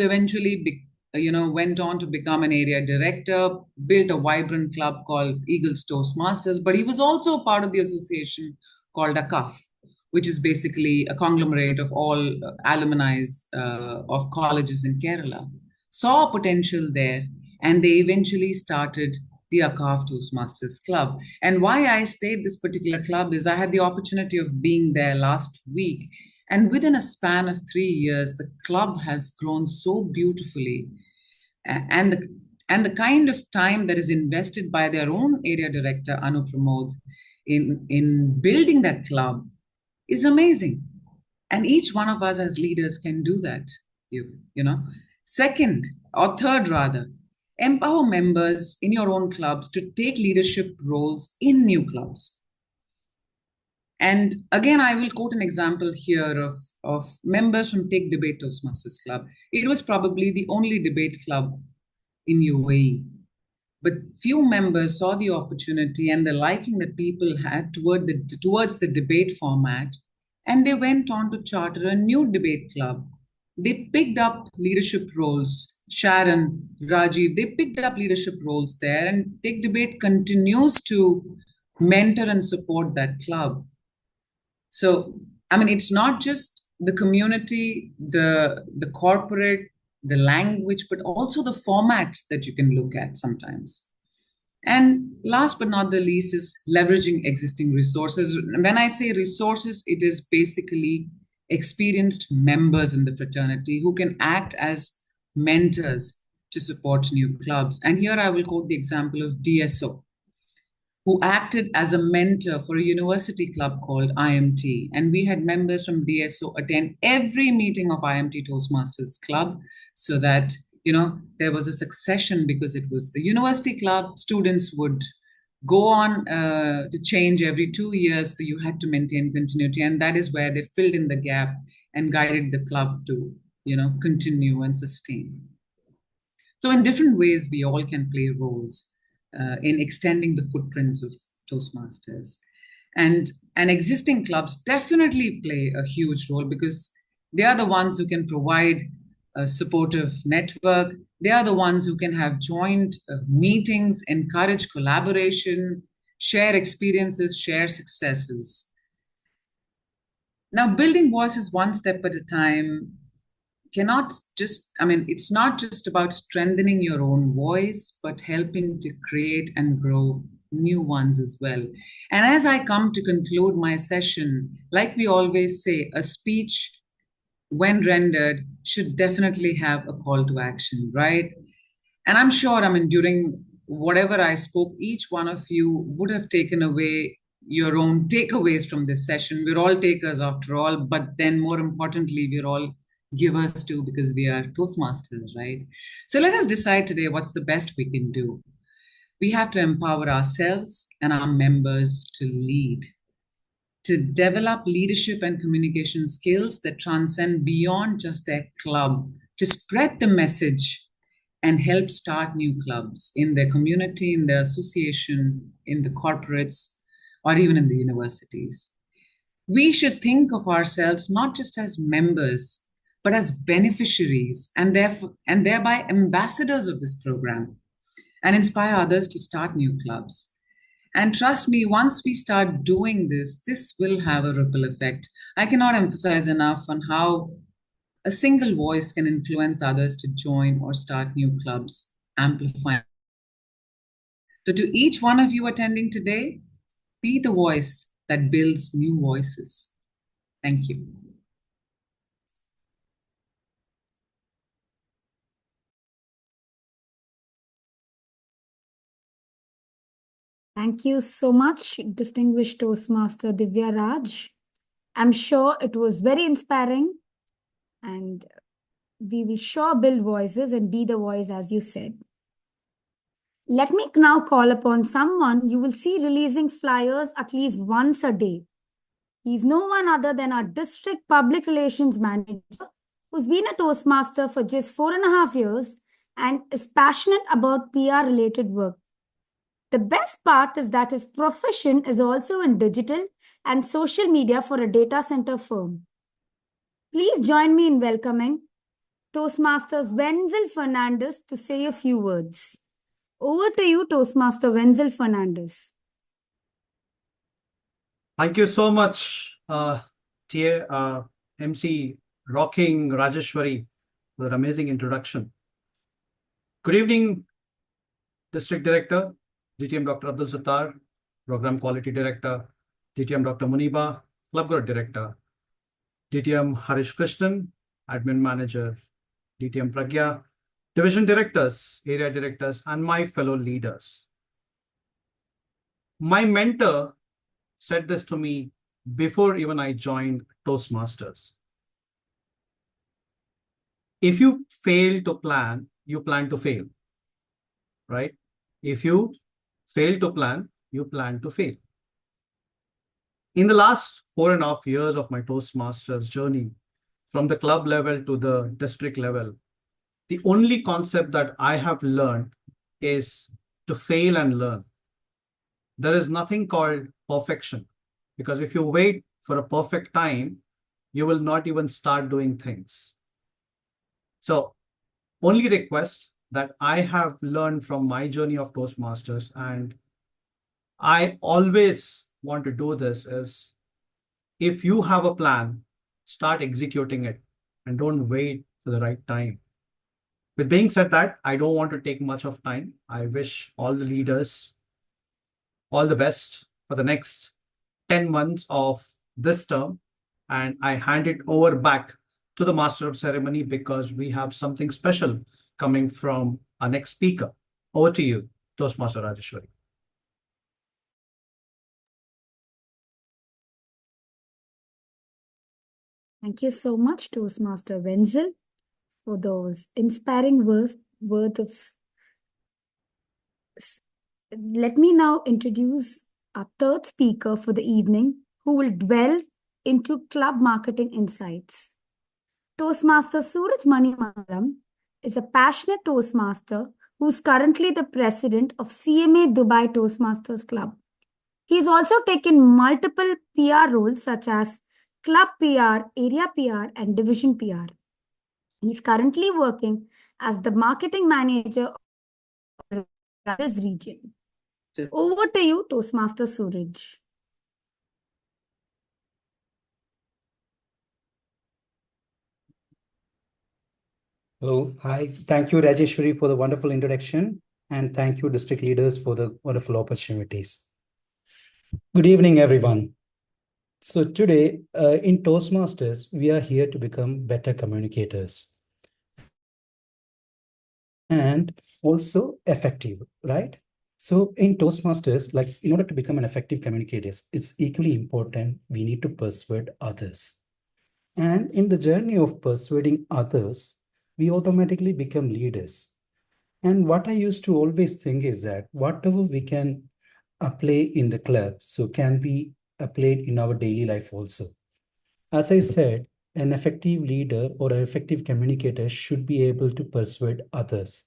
eventually went on to become an area director, built a vibrant club called Eagles Toastmasters, but he was also part of the association called ACAF, which is basically a conglomerate of all alumni of colleges in Kerala. Saw potential there, and they eventually started the ACAF Toastmasters Club. And why I stayed this particular club is I had the opportunity of being there last week. And within a span of 3 years, the club has grown so beautifully. And the kind of time that is invested by their own area director, Anu Pramod, in building that club is amazing. And each one of us as leaders can do that, you know. Third, empower members in your own clubs to take leadership roles in new clubs. And again, I will quote an example here of members from Take Debate Toastmasters Club. It was probably the only debate club in UAE. But few members saw the opportunity and the liking that people had towards the debate format, and they went on to charter a new debate club they picked up leadership roles. Sharon, Rajiv, they picked up leadership roles there, and Take Debate continues to mentor and support that club. So, I mean, it's not just the community, the corporate, the language, but also the format that you can look at sometimes. And last but not the least is leveraging existing resources. When I say resources, it is basically experienced members in the fraternity who can act as mentors to support new clubs. And here I will quote the example of DSO, who acted as a mentor for a university club called IMT. And we had members from DSO attend every meeting of IMT Toastmasters Club so that, there was a succession because it was a university club. Students would go on to change every 2 years. So you had to maintain continuity. And that is where they filled in the gap and guided the club to, continue and sustain. So in different ways, we all can play roles in extending the footprints of Toastmasters. And existing clubs definitely play a huge role because they are the ones who can provide a supportive network. They are the ones who can have joint meetings, encourage collaboration, share experiences, share successes. Now, building voices one step at a time it's not just about strengthening your own voice, but helping to create and grow new ones as well. And as I come to conclude my session, like we always say, a speech, when rendered, should definitely have a call to action, right? And I'm sure, during whatever I spoke, each one of you would have taken away your own takeaways from this session. We're all takers after all, but then more importantly, we're all givers too because we are Toastmasters, right? So let us decide today what's the best we can do. We have to empower ourselves and our members to lead, to develop leadership and communication skills that transcend beyond just their club, to spread the message and help start new clubs in their community, in their association, in the corporates, or even in the universities. We should think of ourselves not just as members, but as beneficiaries and thereby ambassadors of this program, and inspire others to start new clubs. And trust me, once we start doing this will have a ripple effect. I cannot emphasize enough on how a single voice can influence others to join or start new clubs, amplifying. So to each one of you attending today, be the voice that builds new voices. Thank you. Thank you so much, distinguished Toastmaster Divya Raj. I'm sure it was very inspiring, and we will sure build voices and be the voice, as you said. Let me now call upon someone you will see releasing flyers at least once a day. He's no one other than our district public relations manager, who's been a Toastmaster for just 4.5 years and is passionate about PR-related work. The best part is that his profession is also in digital and social media for a data center firm. Please join me in welcoming Toastmasters Venzil Fernandes to say a few words. Over to you, Toastmaster Venzil Fernandes. Thank you so much, MC Rocking Rajeshwari, for that amazing introduction. Good evening, District Director, DTM Dr. Abdul Sathar, Program Quality Director, DTM Dr. Muneeba, Club Growth Director, DTM Harish Krishnan, Admin Manager, DTM Pragya, Division Directors, Area Directors, and my fellow leaders. My mentor said this to me before even I joined Toastmasters. If you fail to plan, you plan to fail, right? If you fail to plan, you plan to fail. In the last 4.5 years of my Toastmasters journey, from the club level to the district level, the only concept that I have learned is to fail and learn. There is nothing called perfection, because if you wait for a perfect time, you will not even start doing things. So only request that I have learned from my journey of Toastmasters, and I always want to do this, is if you have a plan, start executing it and don't wait for the right time. With being said that, I don't want to take much of time. I wish all the leaders all the best for the next 10 months of this term. And I hand it over back to the Master of Ceremony because we have something special coming from our next speaker. Over to you, Toastmaster Rajeshwari. Thank you so much, Toastmaster Venzil, for those inspiring words of. Let me now introduce our third speaker for the evening, who will delve into club marketing insights. Toastmaster Sooraj Manimangalam is a passionate Toastmaster who is currently the president of CMA Dubai Toastmasters Club. He has also taken multiple PR roles such as Club PR, Area PR, and Division PR. He is currently working as the marketing manager of this region. Over to you, Toastmaster Sooraj. Hello, hi. Thank you, Rajeshwari, for the wonderful introduction, and thank you, district leaders, for the wonderful opportunities. Good evening, everyone. So today, in Toastmasters, we are here to become better communicators and also effective, right? So in Toastmasters, like in order to become an effective communicators, it's equally important we need to persuade others. And in the journey of persuading others, we automatically become leaders. And what I used to always think is that whatever we can apply in the club, so can be applied in our daily life also. As I said, an effective leader or an effective communicator should be able to persuade others.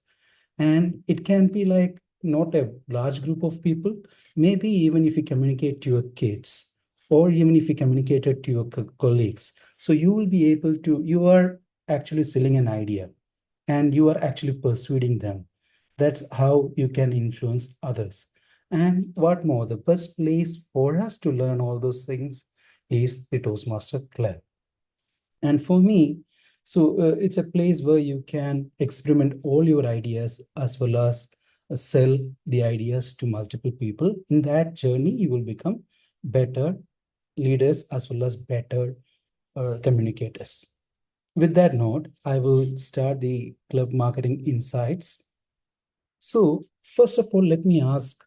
And it can be like not a large group of people, maybe even if you communicate to your kids, or even if you communicate it to your colleagues. So you will be able to, you are actually selling an idea and you are actually persuading them. That's how you can influence others. And what more, the best place for us to learn all those things is the Toastmaster Club. And for me, so it's a place where you can experiment all your ideas as well as sell the ideas to multiple people. In that journey, you will become better leaders as well as better communicators. With that note, I will start the club marketing insights. So first of all, let me ask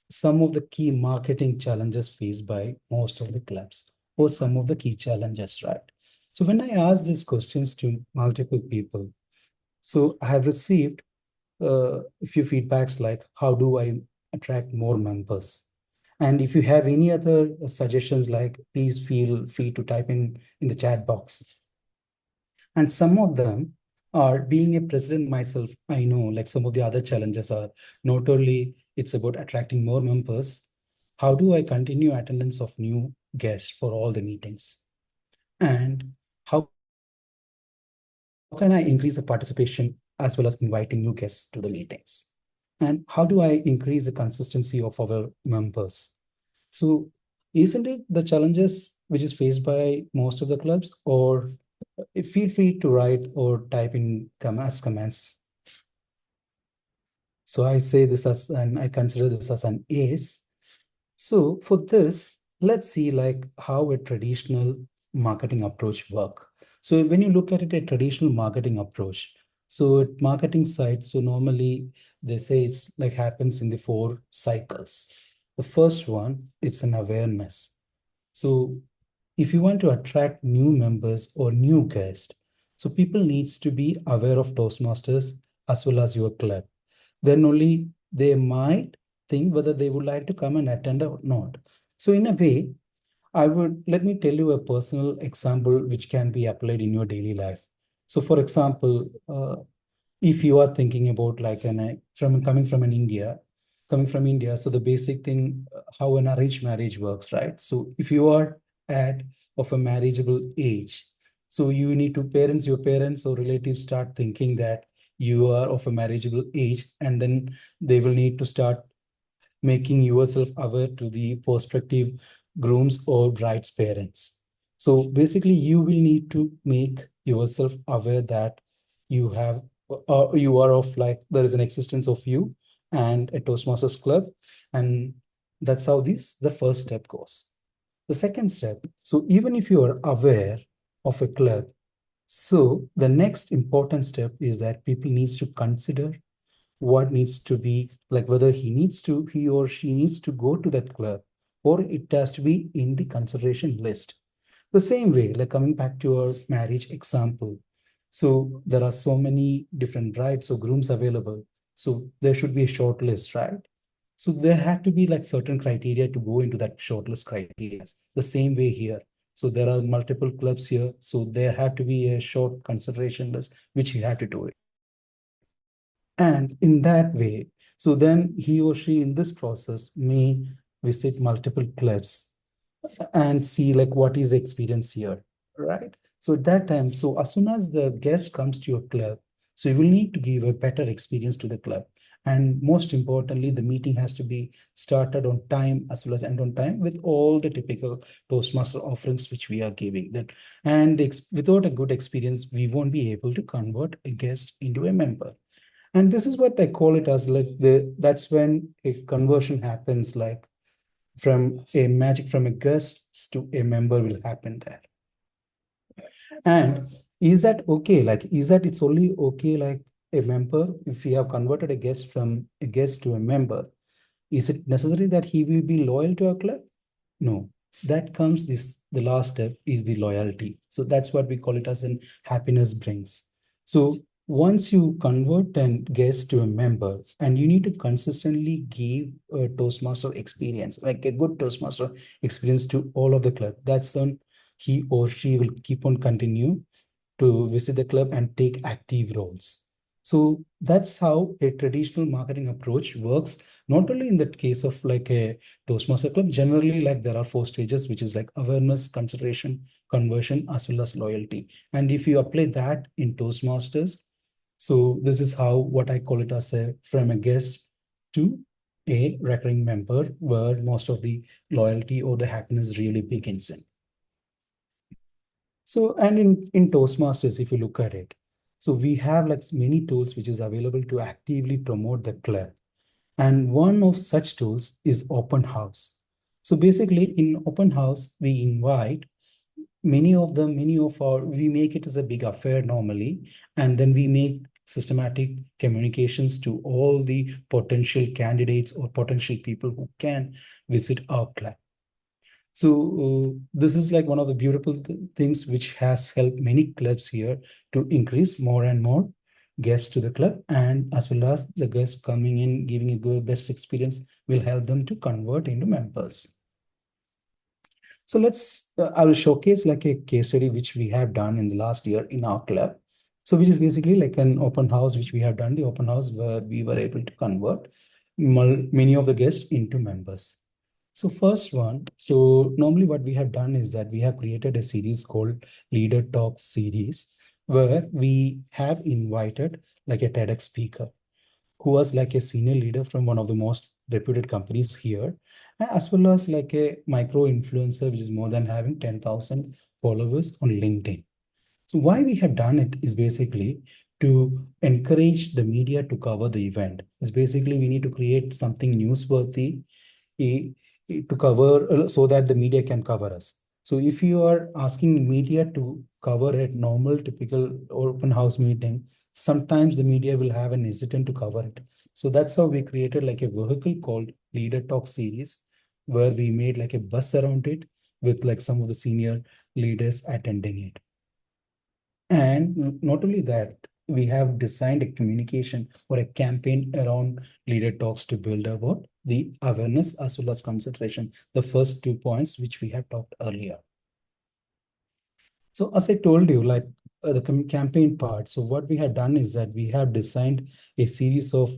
some of the key marketing challenges faced by most of the clubs, or some of the key challenges, right? So when I ask these questions to multiple people, so I have received a few feedbacks like, how do I attract more members? And if you have any other suggestions, like please feel free to type in the chat box. And some of them are, being a president myself, I know like some of the other challenges are not only it's about attracting more members, how do I continue attendance of new guests for all the meetings? And how can I increase the participation as well as inviting new guests to the meetings? And how do I increase the consistency of our members? So isn't it the challenges which is faced by most of the clubs? Or feel free to write or type in as comments. So I say this as, and I consider this as an ace. So for this, let's see like how a traditional marketing approach work. So when you look at it, a traditional marketing approach, so at marketing side, so normally they say it's like happens in the 4 cycles. The first one, it's an awareness. So if you want to attract new members or new guests, so people needs to be aware of Toastmasters as well as your club. Then only they might think whether they would like to come and attend or not. So in a way, let me tell you a personal example which can be applied in your daily life. So for example, if you are thinking about like coming from India, so the basic thing, how an arranged marriage works, right? So if you are of a marriageable age, So you need to your parents or relatives start thinking that you are of a marriageable age, and then they will need to start making yourself aware to the prospective grooms or bride's parents. So basically, you will need to make yourself aware that you have, you are of like, there is an existence of you and a Toastmasters club. And that's how the first step goes. The second step, so even if you are aware of a club, so the next important step is that people needs to consider what needs to be, like whether he or she needs to go to that club, or it has to be in the consideration list. The same way, like coming back to our marriage example. So there are so many different brides or grooms available. So there should be a short list, right? So there had to be like certain criteria to go into that shortlist criteria. The same way here. So there are multiple clubs here. So there had to be a short consideration list, which you have to do it. And in that way, so then he or she in this process may visit multiple clubs and see like what is the experience here, right? So at that time, so as soon as the guest comes to your club, so you will need to give a better experience to the club. And most importantly, the meeting has to be started on time as well as end on time with all the typical Toastmaster offerings which we are giving. That and without a good experience, we won't be able to convert a guest into a member. And this is what I call it as like that's when a conversion happens, like from a magic from a guest to a member will happen there. And is that okay? Like, is that it's only okay like a member, if we have converted a guest from a guest to a member, is it necessary that he will be loyal to our club? No, that comes the last step is the loyalty. So that's what we call it as an happiness brings. So once you convert a guest to a member, and you need to consistently give a Toastmaster experience, like a good Toastmaster experience to all of the club, that's when he or she will keep on continue to visit the club and take active roles. So that's how a traditional marketing approach works, not only in the case of like a Toastmaster club, generally like there are 4 stages, which is like awareness, consideration, conversion, as well as loyalty. And if you apply that in Toastmasters, so this is how what I call it as a from a guest to a recurring member, where most of the loyalty or the happiness really begins in. So, and in Toastmasters, if you look at it, so we have like many tools which is available to actively promote the club. And one of such tools is open house. So basically in open house, we invite many of we make it as a big affair normally, and then we make systematic communications to all the potential candidates or potential people who can visit our club. So this is like one of the beautiful things which has helped many clubs here to increase more and more guests to the club, and as well as the guests coming in giving a good best experience will help them to convert into members. So I will showcase like a case study which we have done in the last year in our club. So which is basically like an open house which we have done, the open house where we were able to convert many of the guests into members. So first one, so normally what we have done is that we have created a series called Leader Talk series, where we have invited like a TEDx speaker who was like a senior leader from one of the most reputed companies here, as well as like a micro influencer, which is more than having 10,000 followers on LinkedIn. So why we have done it is basically to encourage the media to cover the event. It's basically we need to create something newsworthy to cover so that the media can cover us. So if you are asking media to cover a normal, typical open house meeting, sometimes the media will have an hesitant to cover it. So that's how we created like a vehicle called Leader Talk series, where we made like a bus around it with like some of the senior leaders attending it. And not only that, we have designed a communication or a campaign around Leader Talks to build about the awareness as well as consideration, the first 2 points which we have talked earlier. So as I told you, like the campaign part, so what we have done is that we have designed a series of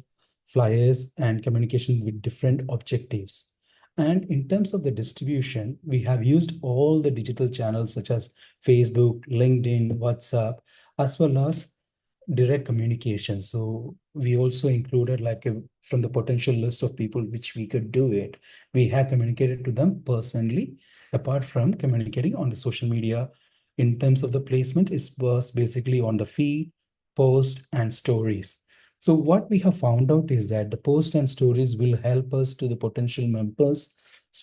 flyers and communication with different objectives. And in terms of the distribution, we have used all the digital channels such as Facebook, LinkedIn, WhatsApp, as well as direct communication. So we also included from the potential list of people which we could do it, we have communicated to them personally, apart from communicating on the social media. In terms of the placement, it was basically on the feed, post, and stories. So what we have found out is that the post and stories will help us to the potential members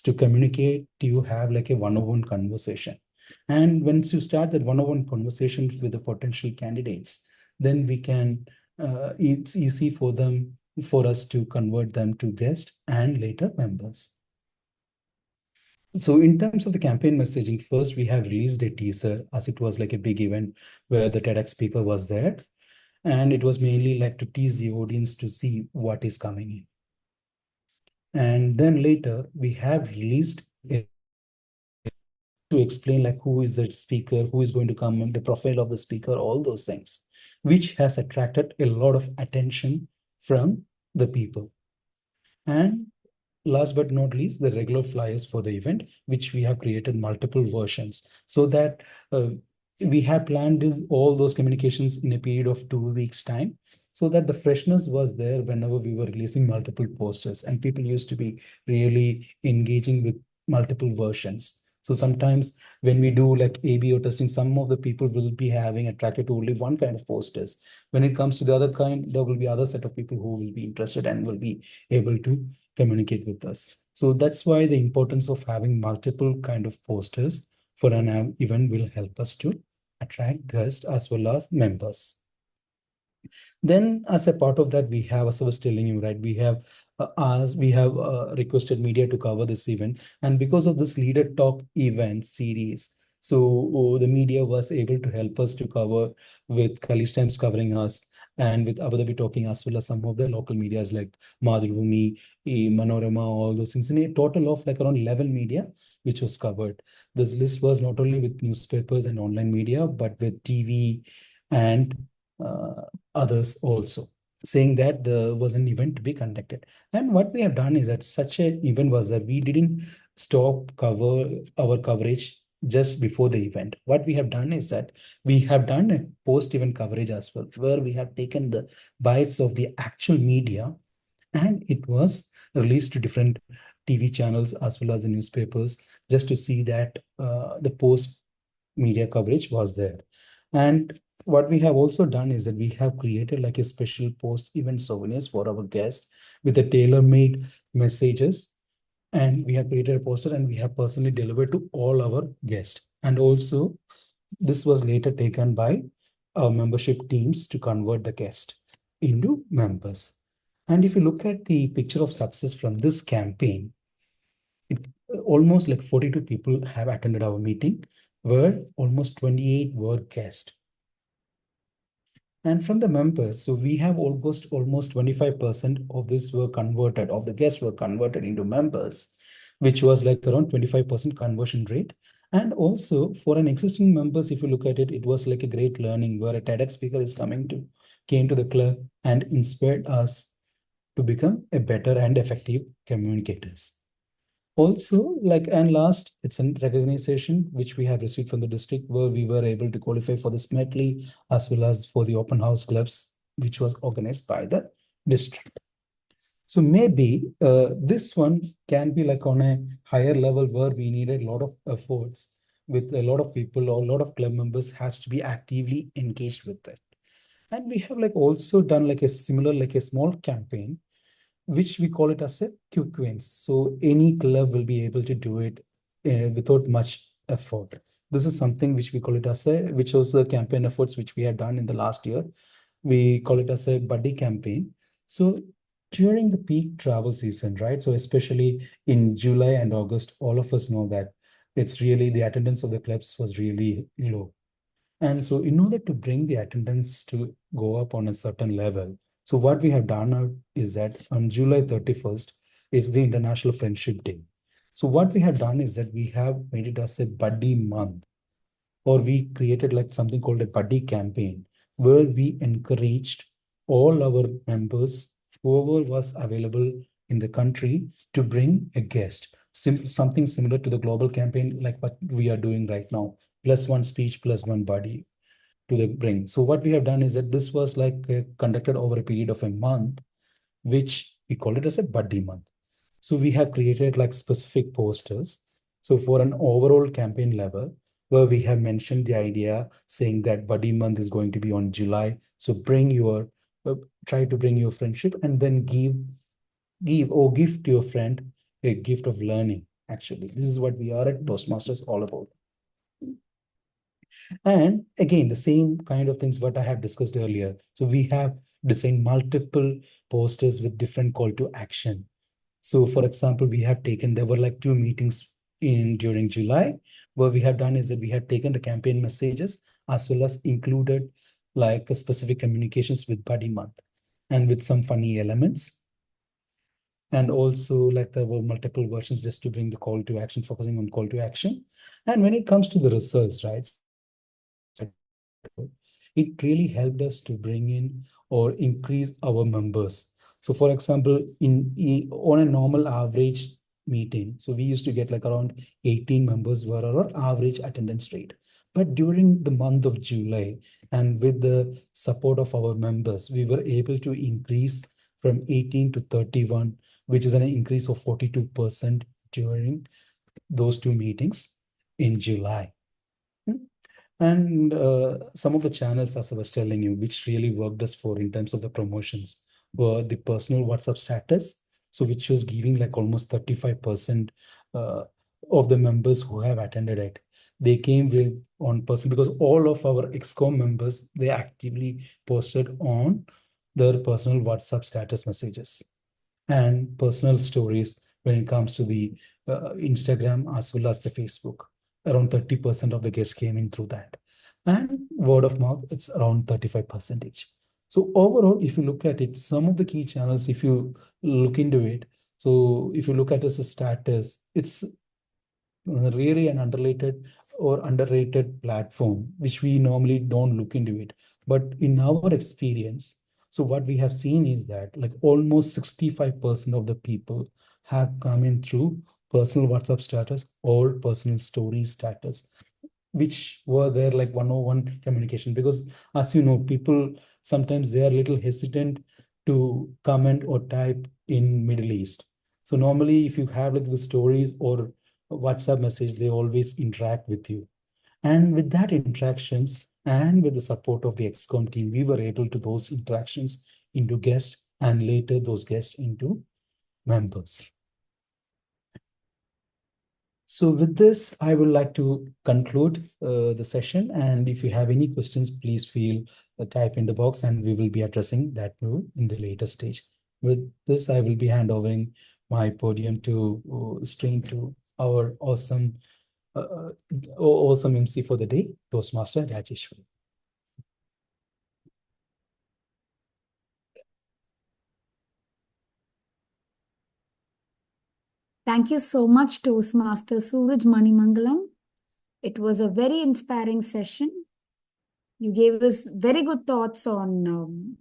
to communicate, to have like a one-on-one conversation. And once you start that one-on-one conversation with the potential candidates, then we can, it's easy for us to convert them to guests and later members. So in terms of the campaign messaging, first we have released a teaser, as it was like a big event where the TEDx speaker was there. And it was mainly like to tease the audience to see what is coming in. And then later we have released to explain like who is the speaker, who is going to come, and the profile of the speaker, all those things, which has attracted a lot of attention from the people. And last but not least, the regular flyers for the event, which we have created multiple versions, so that we have planned all those communications in a period of 2 weeks time, so that the freshness was there whenever we were releasing multiple posters, and people used to be really engaging with multiple versions. So sometimes when we do like A/B or testing, some of the people will be having attracted to only one kind of posters. When it comes to the other kind, there will be other set of people who will be interested and will be able to communicate with us. So that's why the importance of having multiple kind of posters for an event will help us to attract guests as well as members. Then as a part of that, we have, as I was telling you, right, we have requested media to cover this event. And because of this Leader Talk event series, so the media was able to help us to cover, with Khaleej Times covering us, and with Abu Dhabi talking, as well as some of the local medias like Madhubhumi, Manorama, all those things. In a total of like around 11 media, which was covered. This list was not only with newspapers and online media, but with TV and others also, saying that there was an event to be conducted. And what we have done is that such an event was that we didn't stop our coverage just before the event. What we have done is that we have done a post-event coverage as well, where we have taken the bites of the actual media, and it was released to different TV channels as well as the newspapers, just to see that the post media coverage was there. And what we have also done is that we have created like a special post-event souvenirs for our guests with the tailor-made messages. And we have created a poster and we have personally delivered to all our guests. And also, this was later taken by our membership teams to convert the guest into members. And if you look at the picture of success from this campaign, almost like 42 people have attended our meeting, where almost 28 were guests. And from the members, so we have almost 25% of this were converted, of the guests were converted into members, which was like around 25% conversion rate. And also for an existing members, if you look at it, it was like a great learning where a TEDx speaker is came to the club and inspired us to become a better and effective communicators. Also, and last, it's a recognition which we have received from the district, where we were able to qualify for the SMETLI as well as for the open house clubs, which was organized by the district. So maybe this one can be like on a higher level, where we needed a lot of efforts with a lot of people, or a lot of club members has to be actively engaged with it. And we have also done a similar, a small campaign, which we call it as a quick wins. So any club will be able to do it without much effort. This is something which we call it as which was the campaign efforts which we had done in the last year. We call it as a buddy campaign. So during the peak travel season, right? So especially in July and August, all of us know that it's really the attendance of the clubs was really low. And so in order to bring the attendance to go up on a certain level, so what we have done is that on July 31st is the International Friendship Day. So what we have done is that we have made it as a buddy month, or we created something called a buddy campaign, where we encouraged all our members, whoever was available in the country, to bring a guest. something similar to the global campaign, like what we are doing right now, plus one speech, plus one body to the bring. So what we have done is that this was like conducted over a period of a month, which we call it as a buddy month. So we have created like specific posters. So for an overall campaign level, where we have mentioned the idea saying that buddy month is going to be on July. So try to bring your friendship and then give to your friend a gift of learning. Actually, this is what we are at Toastmasters all about. And again, the same kind of things what I have discussed earlier. So we have designed multiple posters with different call to action. So for example, there were like 2 meetings during July. What we have done is that we have taken the campaign messages as well as included like a specific communications with Buddy Month and with some funny elements. And also like there were multiple versions just to bring the call to action, focusing on call to action. And when it comes to the results, right, it really helped us to bring in or increase our members. So for example, on a normal average meeting, so we used to get like around 18 members were our average attendance rate. But during the month of July, and with the support of our members, we were able to increase from 18 to 31, which is an increase of 42% during those 2 meetings in July. And some of the channels, as I was telling you, which really worked us for in terms of the promotions, were the personal WhatsApp status. So which was giving like almost 35% of the members who have attended it. They came with on person, because all of our ExCom members, they actively posted on their personal WhatsApp status messages and personal stories when it comes to the Instagram as well as the Facebook. Around 30% of the guests came in through that. And word of mouth, it's around 35%. So overall, if you look at it, some of the key channels, if you look into it, so if you look at it as a status, it's really an underrated platform, which we normally don't look into it. But in our experience, so what we have seen is that like almost 65% of the people have come in through personal WhatsApp status or personal story status, which were there like 101 communication. Because as you know, people sometimes they are a little hesitant to comment or type in Middle East. So normally if you have like the stories or WhatsApp message, they always interact with you. And with that interactions and with the support of the ExCom team, we were able to those interactions into guests and later those guests into members. So with this, I would like to conclude the session. And if you have any questions, please feel type in the box and we will be addressing that in the later stage. With this, I will be handovering my podium to Strain to our awesome MC for the day, Toastmaster Rajeshwari. Thank you so much, Toastmaster Sooraj Manimangalam. It was a very inspiring session. You gave us very good thoughts on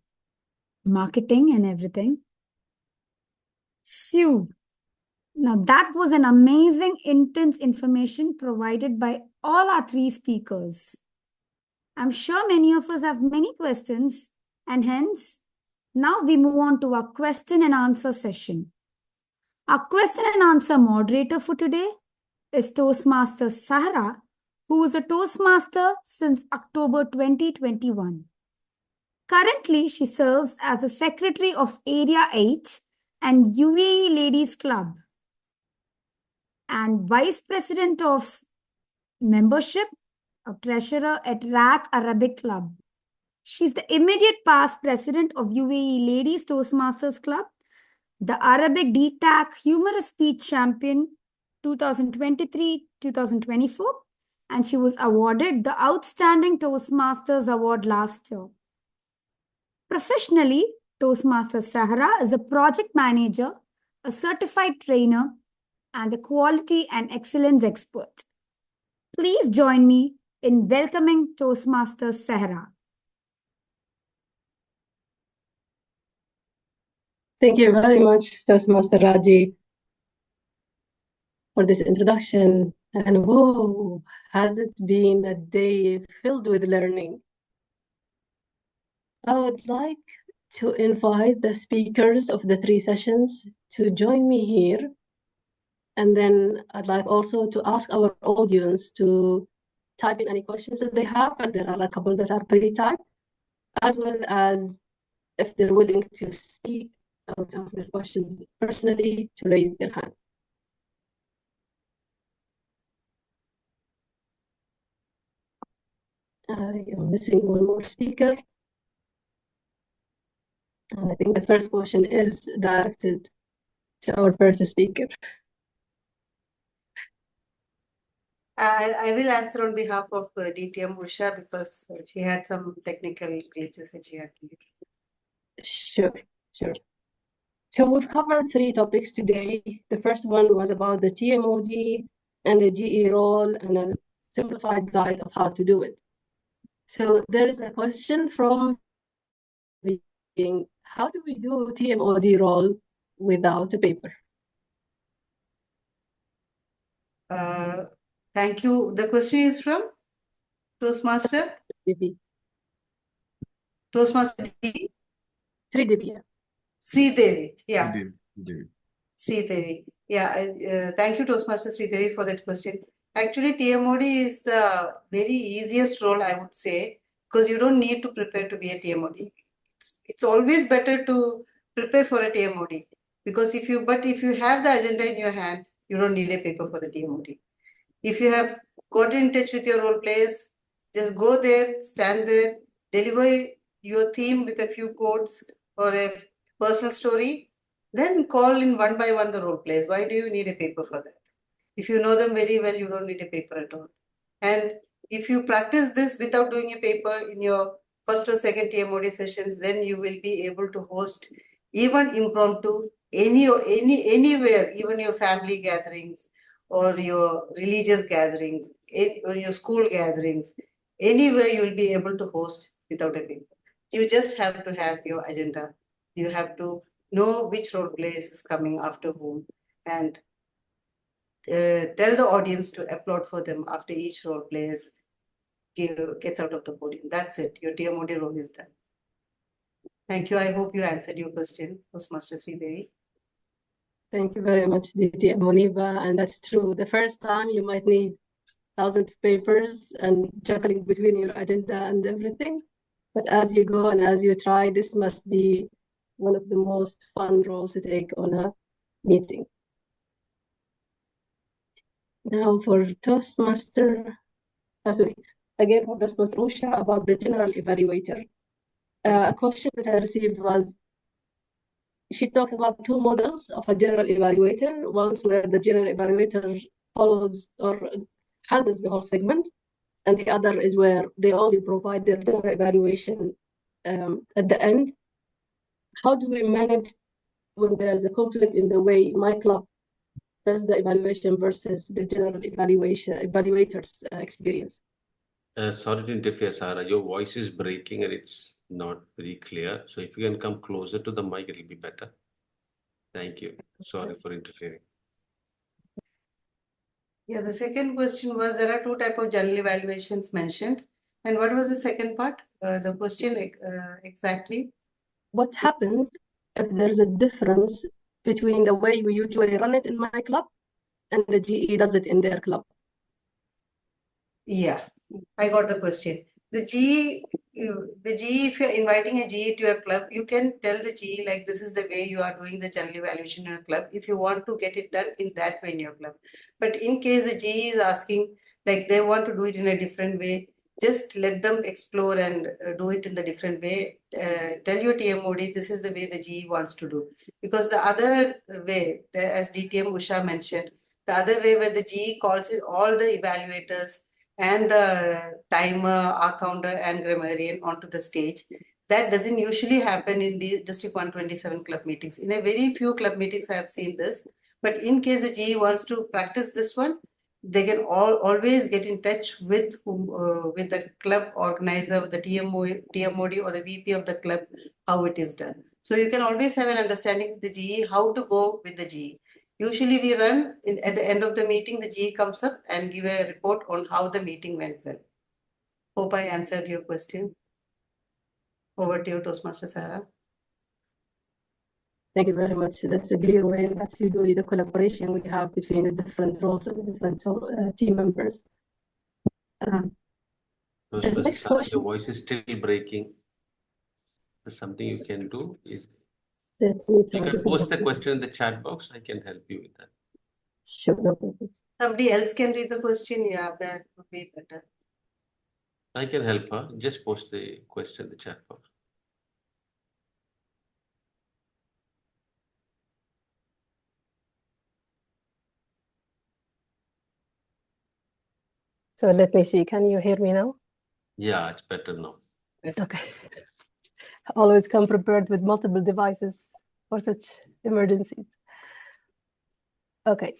marketing and everything. Phew. Now, that was an amazing, intense information provided by all our 3 speakers. I'm sure many of us have many questions, and hence, now we move on to our question and answer session. Our question and answer moderator for today is Toastmaster Sahra, who is a Toastmaster since October 2021. Currently, she serves as a Secretary of Area 8 and UAE Ladies Club and Vice President of Membership, a Treasurer at RAC Arabic Club. She's the immediate past President of UAE Ladies Toastmasters Club, the Arabic DTAC Humorous Speech Champion 2023-2024, and she was awarded the Outstanding Toastmasters Award last year. Professionally, Toastmaster Sahra is a project manager, a certified trainer, and a quality and excellence expert. Please join me in welcoming Toastmaster Sahra. Thank you very much, Toastmaster Raji. for this introduction. And whoa, has it been a day filled with learning? I would like to invite the speakers of the 3 sessions to join me here. And then I'd like also to ask our audience to type in any questions that they have, and there are a couple that are pre-typed, as well as if they're willing to speak or to ask their questions personally, to raise their hand. You're missing one more speaker. And I think the first question is directed to our first speaker. I will answer on behalf of DTM Usha because she had some technical glitches that she had to leave. Sure. So we've covered 3 topics today. The first one was about the TMOD and the GE role and a simplified guide of how to do it. So there is a question from being, how do we do TMOD role without a paper? Thank you. The question is from Toastmaster? Toastmaster Sridevi. Sridevi. Yeah. Sridevi. Sridevi. Yeah. Thank you, Toastmaster Sridevi, for that question. Actually, TMOD is the very easiest role, I would say, because you don't need to prepare to be a TMOD. It's always better to prepare for a TMOD because if you have the agenda in your hand, you don't need a paper for the TMOD. If you have got in touch with your role players, just go there, stand there, deliver your theme with a few quotes or a personal story, then call in one by one the role players. Why do you need a paper for that? If you know them very well, you don't need a paper at all. And if you practice this without doing a paper in your first or second TMOD sessions, then you will be able to host even impromptu anywhere, even your family gatherings or your religious gatherings or your school gatherings, anywhere you will be able to host without a paper. You just have to have your agenda. You have to know which role plays is coming after whom and tell the audience to applaud for them after each role plays gets out of the podium. That's it. Your TMOD role is done. Thank you. I hope you answered your question, Toastmaster Sridevi. Thank you very much, DT Muneeba. And that's true. The first time you might need 1,000 papers and juggling between your agenda and everything. But as you go and as you try, this must be one of the most fun roles to take on a meeting. Now for Toastmaster, again for Toastmaster Usha about the general evaluator. A question that I received was, she talked about 2 models of a general evaluator, one's where the general evaluator follows or handles the whole segment, and the other is where they only provide their general evaluation at the end. How do we manage when there's a conflict in the way my club does the evaluation versus the general evaluator's experience? Sorry to interfere, Sahra. Your voice is breaking and it's not very clear. So if you can come closer to the mic, it'll be better. Thank you. Sorry for interfering. Yeah, the second question was, there are 2 types of general evaluations mentioned. And what was the second part? The question exactly? What happens if there's a difference between the way we usually run it in my club and the GE does it in their club? Yeah, I got the question. The GE, if you're inviting a GE to your club, you can tell the GE like this is the way you are doing the general evaluation in your club if you want to get it done in that way in your club. But in case the GE is asking like they want to do it in a different way, just let them explore and do it in the different way. Tell your TMOD this is the way the GE wants to do. Because the other way, as DTM Usha mentioned, the other way where the GE calls in all the evaluators and the timer, R counter, and grammarian onto the stage. That doesn't usually happen in the District 127 club meetings. In a very few club meetings, I have seen this. But in case the GE wants to practice this one, they can always get in touch with the club organizer, the TMOD or the VP of the club, how it is done. So you can always have an understanding with the GE, how to go with the GE. Usually we run at the end of the meeting, the GE comes up and give a report on how the meeting went well. Hope I answered your question. Over to you, Toastmaster Sahra. Thank you very much. That's a clear way. And that's usually the collaboration we have between the different roles and the different team members. The next question. Your voice is still breaking. There's something you can do is you can post the question in the chat box. I can help you with that. Sure, no problem. Somebody else can read the question. Yeah, that would be better. I can help her. Just post the question in the chat box. So let me see. Can you hear me now? Yeah, it's better now. Okay. Always come prepared with multiple devices for such emergencies. Okay.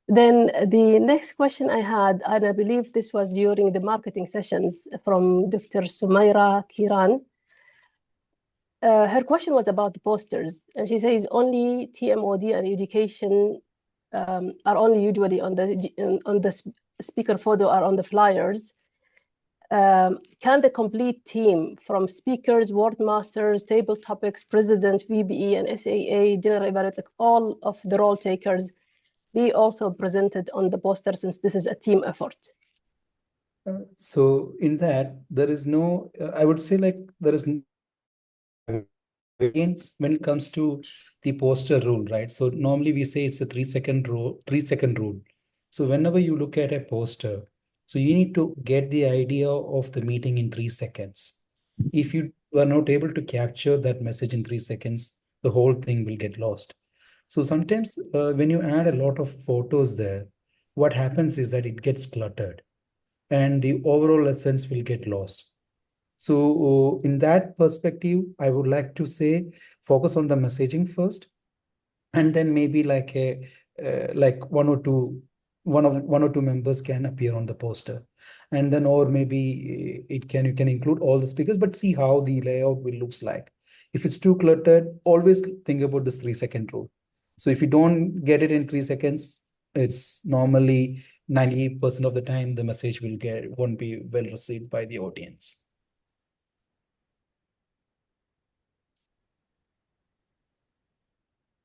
Then the next question I had, and I believe this was during the marketing sessions from Dr. Sumaira Kiran. Her question was about the posters, and she says only TMOD and education are only usually on the speaker photo are on the flyers. Can the complete team from speakers, word masters, table topics, president, VBE, and SAA, general evaluator, all of the role takers be also presented on the poster, since this is a team effort? So in that, there is no, I would say like there is no, again, when it comes to the poster rule, right? So normally we say it's a 3-second rule, 3-second rule. So whenever you look at a poster, so you need to get the idea of the meeting in 3 seconds. If you are not able to capture that message in 3 seconds, the whole thing will get lost. So sometimes when you add a lot of photos there, what happens is that it gets cluttered and the overall essence will get lost. So in that perspective, I would like to say, focus on the messaging first, and then maybe like a like one or two members can appear on the poster, and then or maybe you can include all the speakers, but see how the layout will looks like. If it's too cluttered, always think about this 3-second rule. So if you don't get it in 3 seconds, it's normally 90% of the time the message won't be well received by the audience.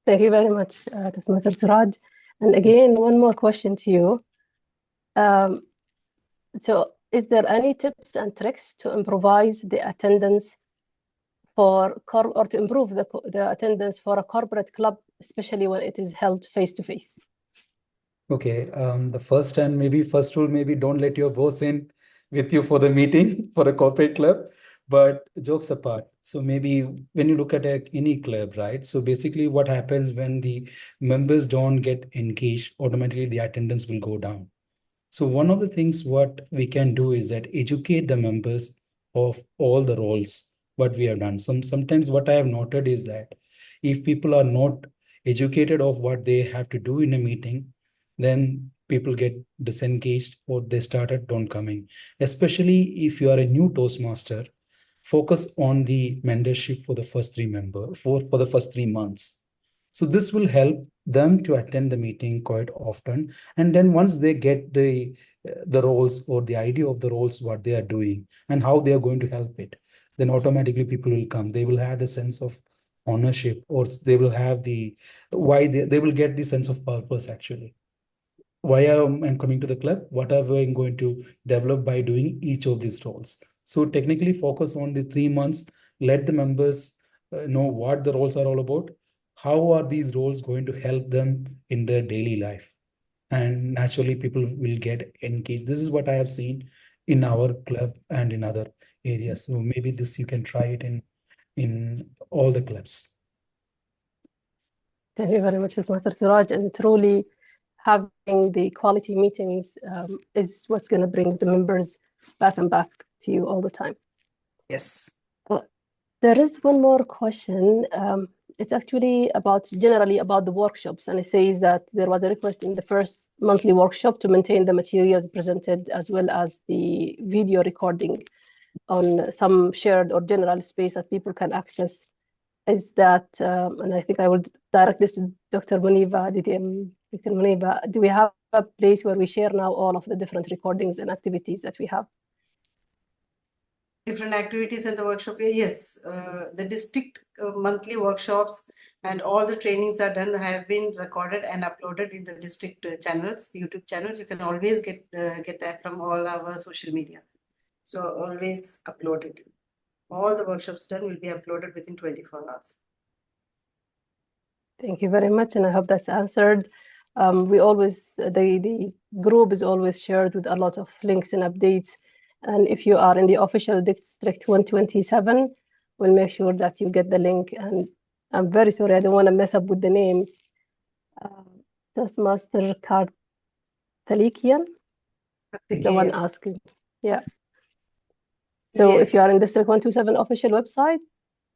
Thank you very much, Mr. Sooraj. And again, one more question to you. So is there any tips and tricks to improvise the attendance or to improve the attendance for a corporate club, especially when it is held face-to-face? Okay, the first rule, maybe don't let your boss in with you for the meeting for a corporate club. But jokes apart, so maybe when you look at any club, right? So basically what happens when the members don't get engaged, automatically the attendance will go down. So one of the things what we can do is that educate the members of all the roles, what we have done. Sometimes what I have noted is that if people are not educated of what they have to do in a meeting, then people get disengaged or they started don't coming. Especially if you are a new Toastmaster, focus on the mentorship for the first 3 for the first 3 months. So this will help them to attend the meeting quite often. And then once they get the roles or the idea of the roles, what they are doing and how they are going to help it, then automatically people will come. They will have the sense of ownership, or they will have the why they will get the sense of purpose actually. Why I'm coming to the club, what are we going to develop by doing each of these roles. So technically focus on the 3 months, let the members know what the roles are all about, how are these roles going to help them in their daily life, and naturally people will get engaged. This is what I have seen in our club and in other areas. So maybe this you can try it in all the clubs. Thank you very much, Mr. Sooraj, and truly having the quality meetings is what's going to bring the members back and back to you all the time. Yes. There is one more question. It's actually generally about the workshops, and it says that there was a request in the first monthly workshop to maintain the materials presented as well as the video recording on some shared or general space that people can access. Is that, and I think I will direct this to Dr. Muneeba, DTM Dr. Muneeba, do we have a place where we share now all of the different recordings and activities that we have? Different activities in the workshop. Yes, the district monthly workshops and all the trainings are done, have been recorded and uploaded in the district channels, YouTube channels. You can always get that from all our social media. So always uploaded. All the workshops done will be uploaded within 24 hours. Thank you very much, and I hope that's answered. We always, the group is always shared with a lot of links and updates. And if you are in the official District 127, we'll make sure that you get the link. And I'm very sorry, I don't want to mess up with the name. Toastmaster Kartalikian is the one asking. Yeah. So Yes. if you are in District 127 official website,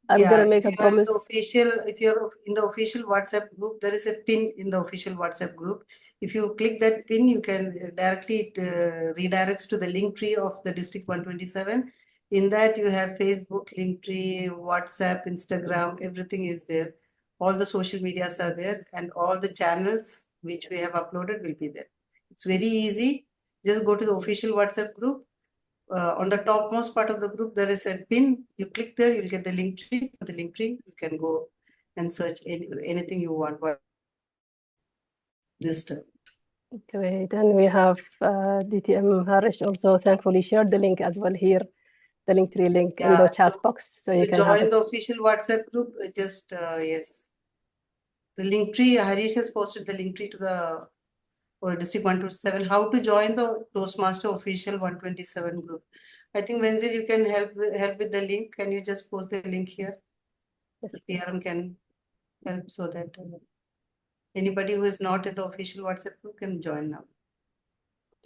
I'm gonna make a promise. If you're in the official WhatsApp group, there is a pin in the official WhatsApp group. If you click that pin, you can directly redirects to the link tree of the District 127. In that, you have Facebook, link tree, WhatsApp, Instagram, everything is there. All the social medias are there, and all the channels which we have uploaded will be there. It's very easy. Just go to the official WhatsApp group. On the topmost part of the group, there is a pin. You click there, you'll get the link tree. The link tree, you can go and search anything you want this time. Great. And we have DTM Harish also thankfully shared the link as well here, the link tree link in the chat box. So you can join the official WhatsApp group. Yes. The link tree, Harish has posted the link tree to the District 127. How to join the Toastmaster official 127 group. I think Venzil, you can help with the link. Can you just post the link here? Yes. The PRM can help so that anybody who is not in the official WhatsApp group can join now.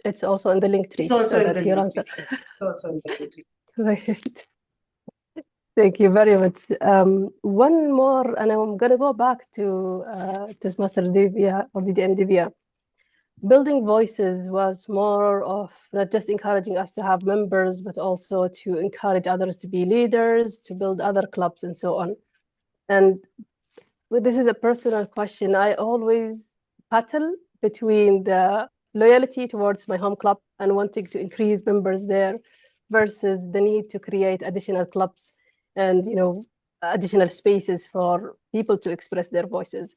It's also in the link tree. It's also so that's your answer. It's also in the link tree. Right. Thank you very much. One more, and I'm going to go back to Toastmaster Divya or DDM Divya. Building voices was more of not just encouraging us to have members, but also to encourage others to be leaders, to build other clubs and so on. And this is a personal question. I always battle between the loyalty towards my home club and wanting to increase members there versus the need to create additional clubs and, you know, additional spaces for people to express their voices.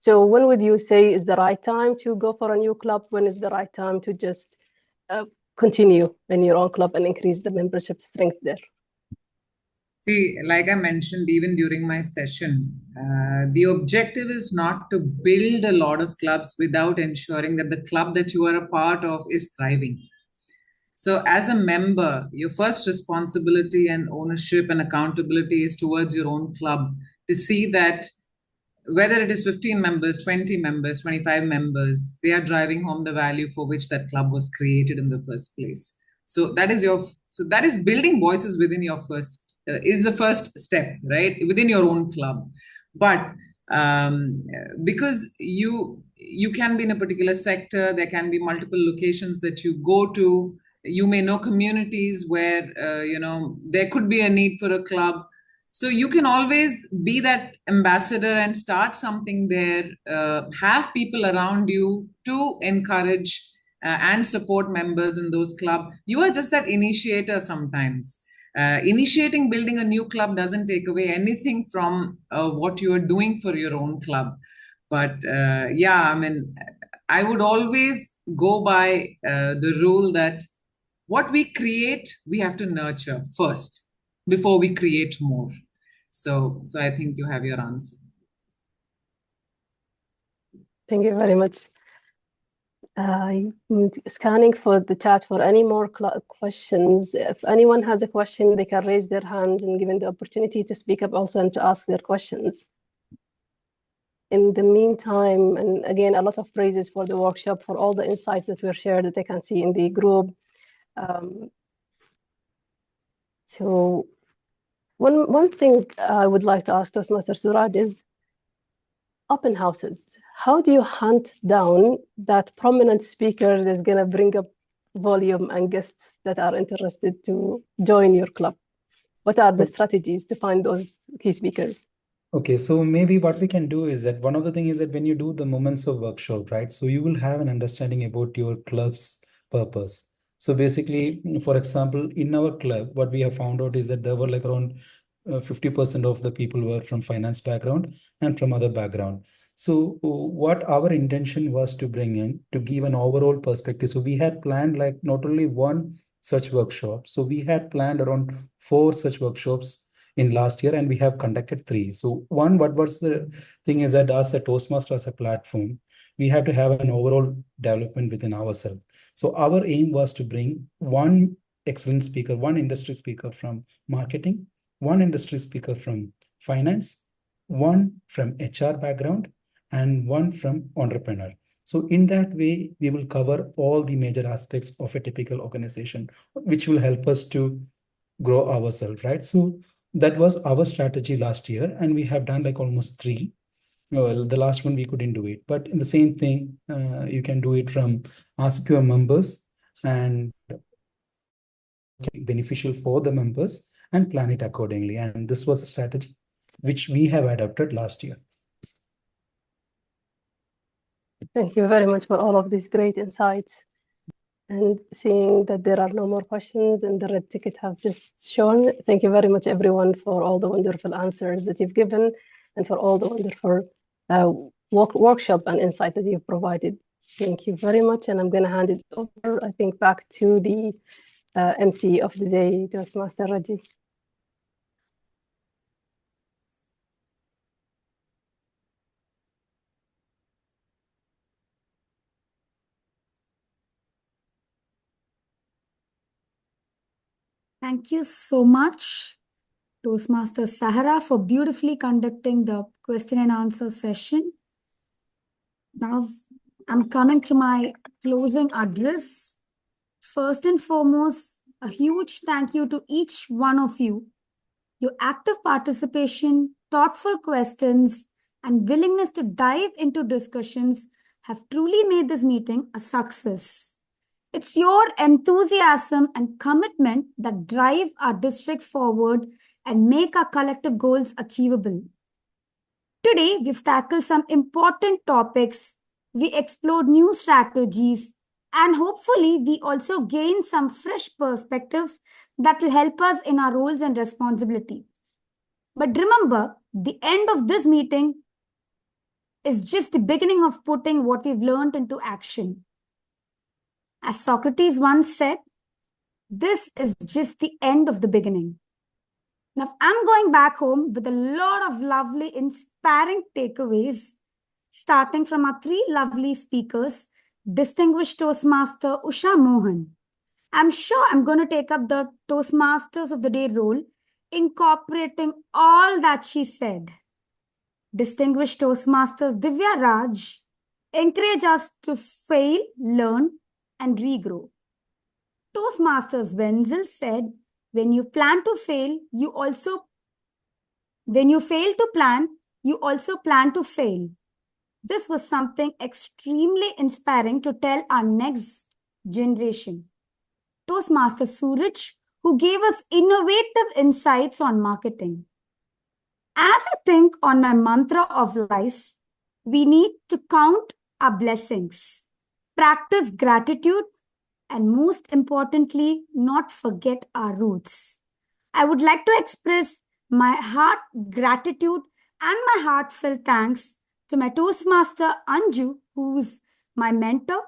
So when would you say is the right time to go for a new club? When is the right time to just continue in your own club and increase the membership strength there? See, like I mentioned, even during my session, the objective is not to build a lot of clubs without ensuring that the club that you are a part of is thriving. So as a member, your first responsibility and ownership and accountability is towards your own club to see that whether it is 15 members, 20 members, 25 members, they are driving home the value for which that club was created in the first place. So that is building voices within your is the first step, right? Within your own club. But because you can be in a particular sector, there can be multiple locations that you go to. You may know communities where, there could be a need for a club. So you can always be that ambassador and start something there, have people around you to encourage and support members in those clubs. You are just that initiator sometimes. Initiating building a new club doesn't take away anything from what you are doing for your own club. But I would always go by the rule that what we create, we have to nurture first before we create more. So I think you have your answer. Thank you very much. Scanning for the chat for any more questions. If anyone has a question, they can raise their hands and given the opportunity to speak up also and to ask their questions. In the meantime, and again, a lot of praises for the workshop, for all the insights that were shared that I can see in the group. So one thing I would like to ask Toastmaster Sooraj is open houses. How do you hunt down that prominent speaker that's going to bring up volume and guests that are interested to join your club? What are the strategies to find those key speakers? Okay, so maybe what we can do is that one of the things is that when you do the moments of workshop, right? So you will have an understanding about your club's purpose. So basically, for example, in our club, what we have found out is that there were like around 50% of the people were from finance background and from other background. So what our intention was to bring in to give an overall perspective. So we had planned like not only one such workshop. So we had planned around 4 such workshops in last year, and we have conducted 3. So one, what was the thing is that as a Toastmaster, as a platform, we have to have an overall development within ourselves. So our aim was to bring one excellent speaker, one industry speaker from marketing, one industry speaker from finance, one from HR background, and one from entrepreneur. So in that way, we will cover all the major aspects of a typical organization, which will help us to grow ourselves, right? So that was our strategy last year, and we have done like almost 3. Well, the last one we couldn't do it, but in the same thing, you can do it from ask your members and beneficial for the members and plan it accordingly. And this was a strategy which we have adopted last year. Thank you very much for all of these great insights. And seeing that there are no more questions and the red ticket have just shown, thank you very much, everyone, for all the wonderful answers that you've given and for all the wonderful workshop and insight that you've provided. Thank you very much. And I'm going to hand it over, I think, back to the MC of the day, Toastmaster Raji. Thank you so much, Toastmaster Sahra, for beautifully conducting the question and answer session. Now, I'm coming to my closing address. First and foremost, a huge thank you to each one of you. Your active participation, thoughtful questions, and willingness to dive into discussions have truly made this meeting a success. It's your enthusiasm and commitment that drive our district forward and make our collective goals achievable. Today, we've tackled some important topics, we explored new strategies, and hopefully we also gained some fresh perspectives that will help us in our roles and responsibilities. But remember, the end of this meeting is just the beginning of putting what we've learned into action. As Socrates once said, this is just the end of the beginning. Now, I'm going back home with a lot of lovely, inspiring takeaways, starting from our 3 lovely speakers, distinguished Toastmaster Usha Mohan. I'm sure I'm going to take up the Toastmasters of the Day role, incorporating all that she said. Distinguished Toastmasters Divya Raj encourage us to fail, learn, and regrow. Toastmasters Venzil said, when you fail to plan, you also plan to fail. This was something extremely inspiring to tell our next generation. Toastmaster Sooraj, who gave us innovative insights on marketing. As I think on my mantra of life, we need to count our blessings, practice gratitude, and most importantly, not forget our roots. I would like to express my heart gratitude and my heartfelt thanks to my Toastmaster Anju, who is my mentor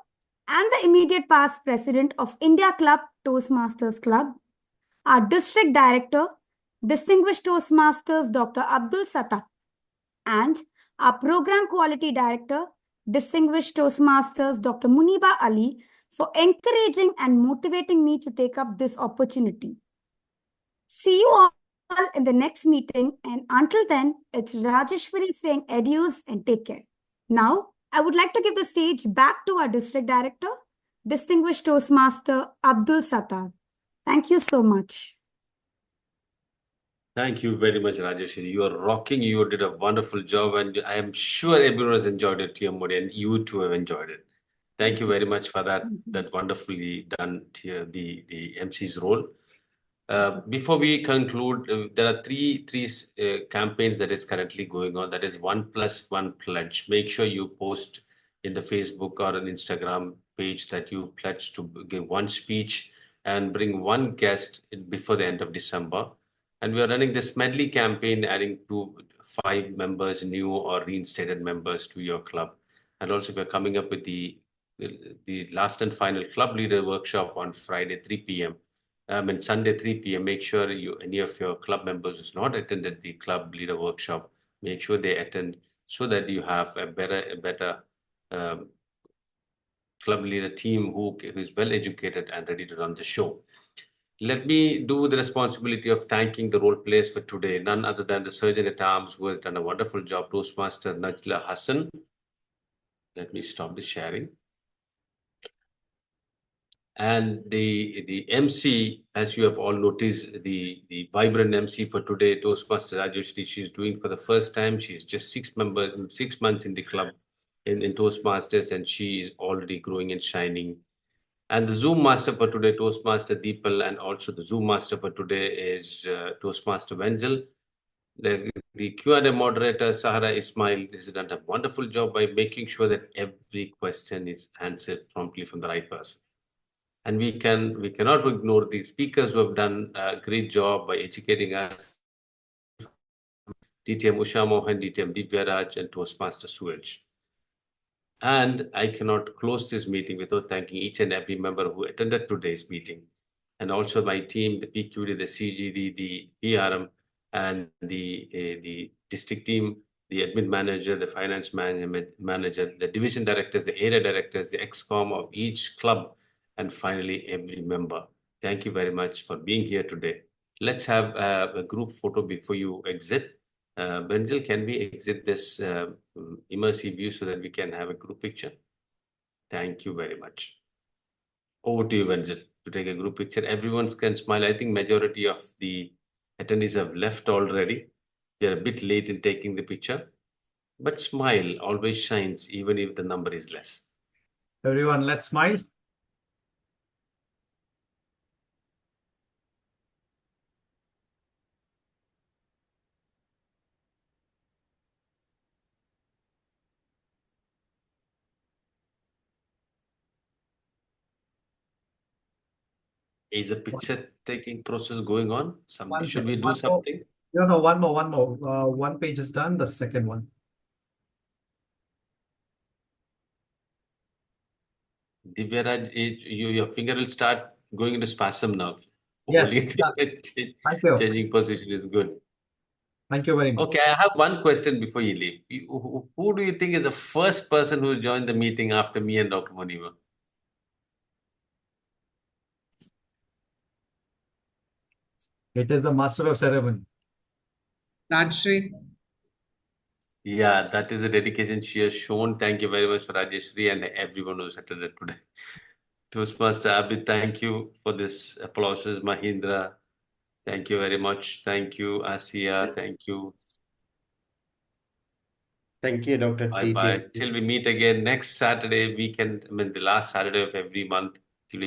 and the immediate past president of India Club Toastmasters Club, our district director, distinguished Toastmasters Dr. Abdul Sathar, and our program quality director, distinguished Toastmasters Dr. Muneeba Ali, for encouraging and motivating me to take up this opportunity. See you all in the next meeting, and until then, it's Rajeshwari saying adios and take care. Now, I would like to give the stage back to our district director, distinguished Toastmaster Abdul Sathar. Thank you so much. Thank you very much, Rajeshwari. You are rocking. You did a wonderful job, and I am sure everyone has enjoyed it, TMOD, and you too have enjoyed it. Thank you very much for that wonderfully done, the MC's role. Before we conclude, there are three campaigns that is currently going on. That is 1+1 pledge. Make sure you post in the Facebook or an Instagram page that you pledge to give one speech and bring one guest before the end of December. And we are running this medley campaign, adding 5 members, new or reinstated members to your club. And also we're coming up with the last and final club leader workshop on Friday, 3 p.m. And Sunday, 3 p.m. Make sure any of your club members who's not attended the club leader workshop, make sure they attend so that you have a better club leader team who is well educated and ready to run the show. Let me do the responsibility of thanking the role players for today, none other than the Surgeon at Arms who has done a wonderful job, Toastmaster Najla Hassan. Let me stop the sharing. And the MC, as you have all noticed, the vibrant MC for today, Toastmaster Rajeshwari, she's doing for the first time. She's just 6 months in the club in Toastmasters, and she is already growing and shining. And the Zoom master for today, Toastmaster Deepal, and also the Zoom master for today is Toastmaster Venzil. The Q&A moderator, Sahra Ismail, has done a wonderful job by making sure that every question is answered promptly from the right person. And we cannot ignore the speakers who have done a great job by educating us. DTM Usha, Mohan, DTM Divya Raj, and Toastmaster Sooraj. And I cannot close this meeting without thanking each and every member who attended today's meeting. And also my team, the PQD, the CGD, the PRM, and the district team, the admin manager, the finance manager, the division directors, the area directors, the ExCom of each club, and finally, every member. Thank you very much for being here today. Let's have a group photo before you exit. Venzil, can we exit this immersive view so that we can have a group picture? Thank you very much. Over to you, Venzil, to take a group picture. Everyone can smile. I think majority of the attendees have left already. They're a bit late in taking the picture. But smile always shines, even if the number is less. Everyone, let's smile. Is the picture taking process going on? Should we do something? No, one more. One page is done, the second one. Divya Raj, your finger will start going into spasm now. Yes. Thank you. Changing position is good. Thank you very much. Okay, I have one question before you leave. Who do you think is the first person who joined the meeting after me and Dr. Muneeba? It is the master of ceremony. Rajeshwari. Yeah, that is the dedication she has shown. Thank you very much for Rajeshwari and everyone who's attended today. Toastmaster Abdul, thank you for this applauses. Mahindra, thank you very much. Thank you, Asiya. Thank you. Thank you, Dr. Bye-bye. Till we meet again next Saturday, the last Saturday of every month.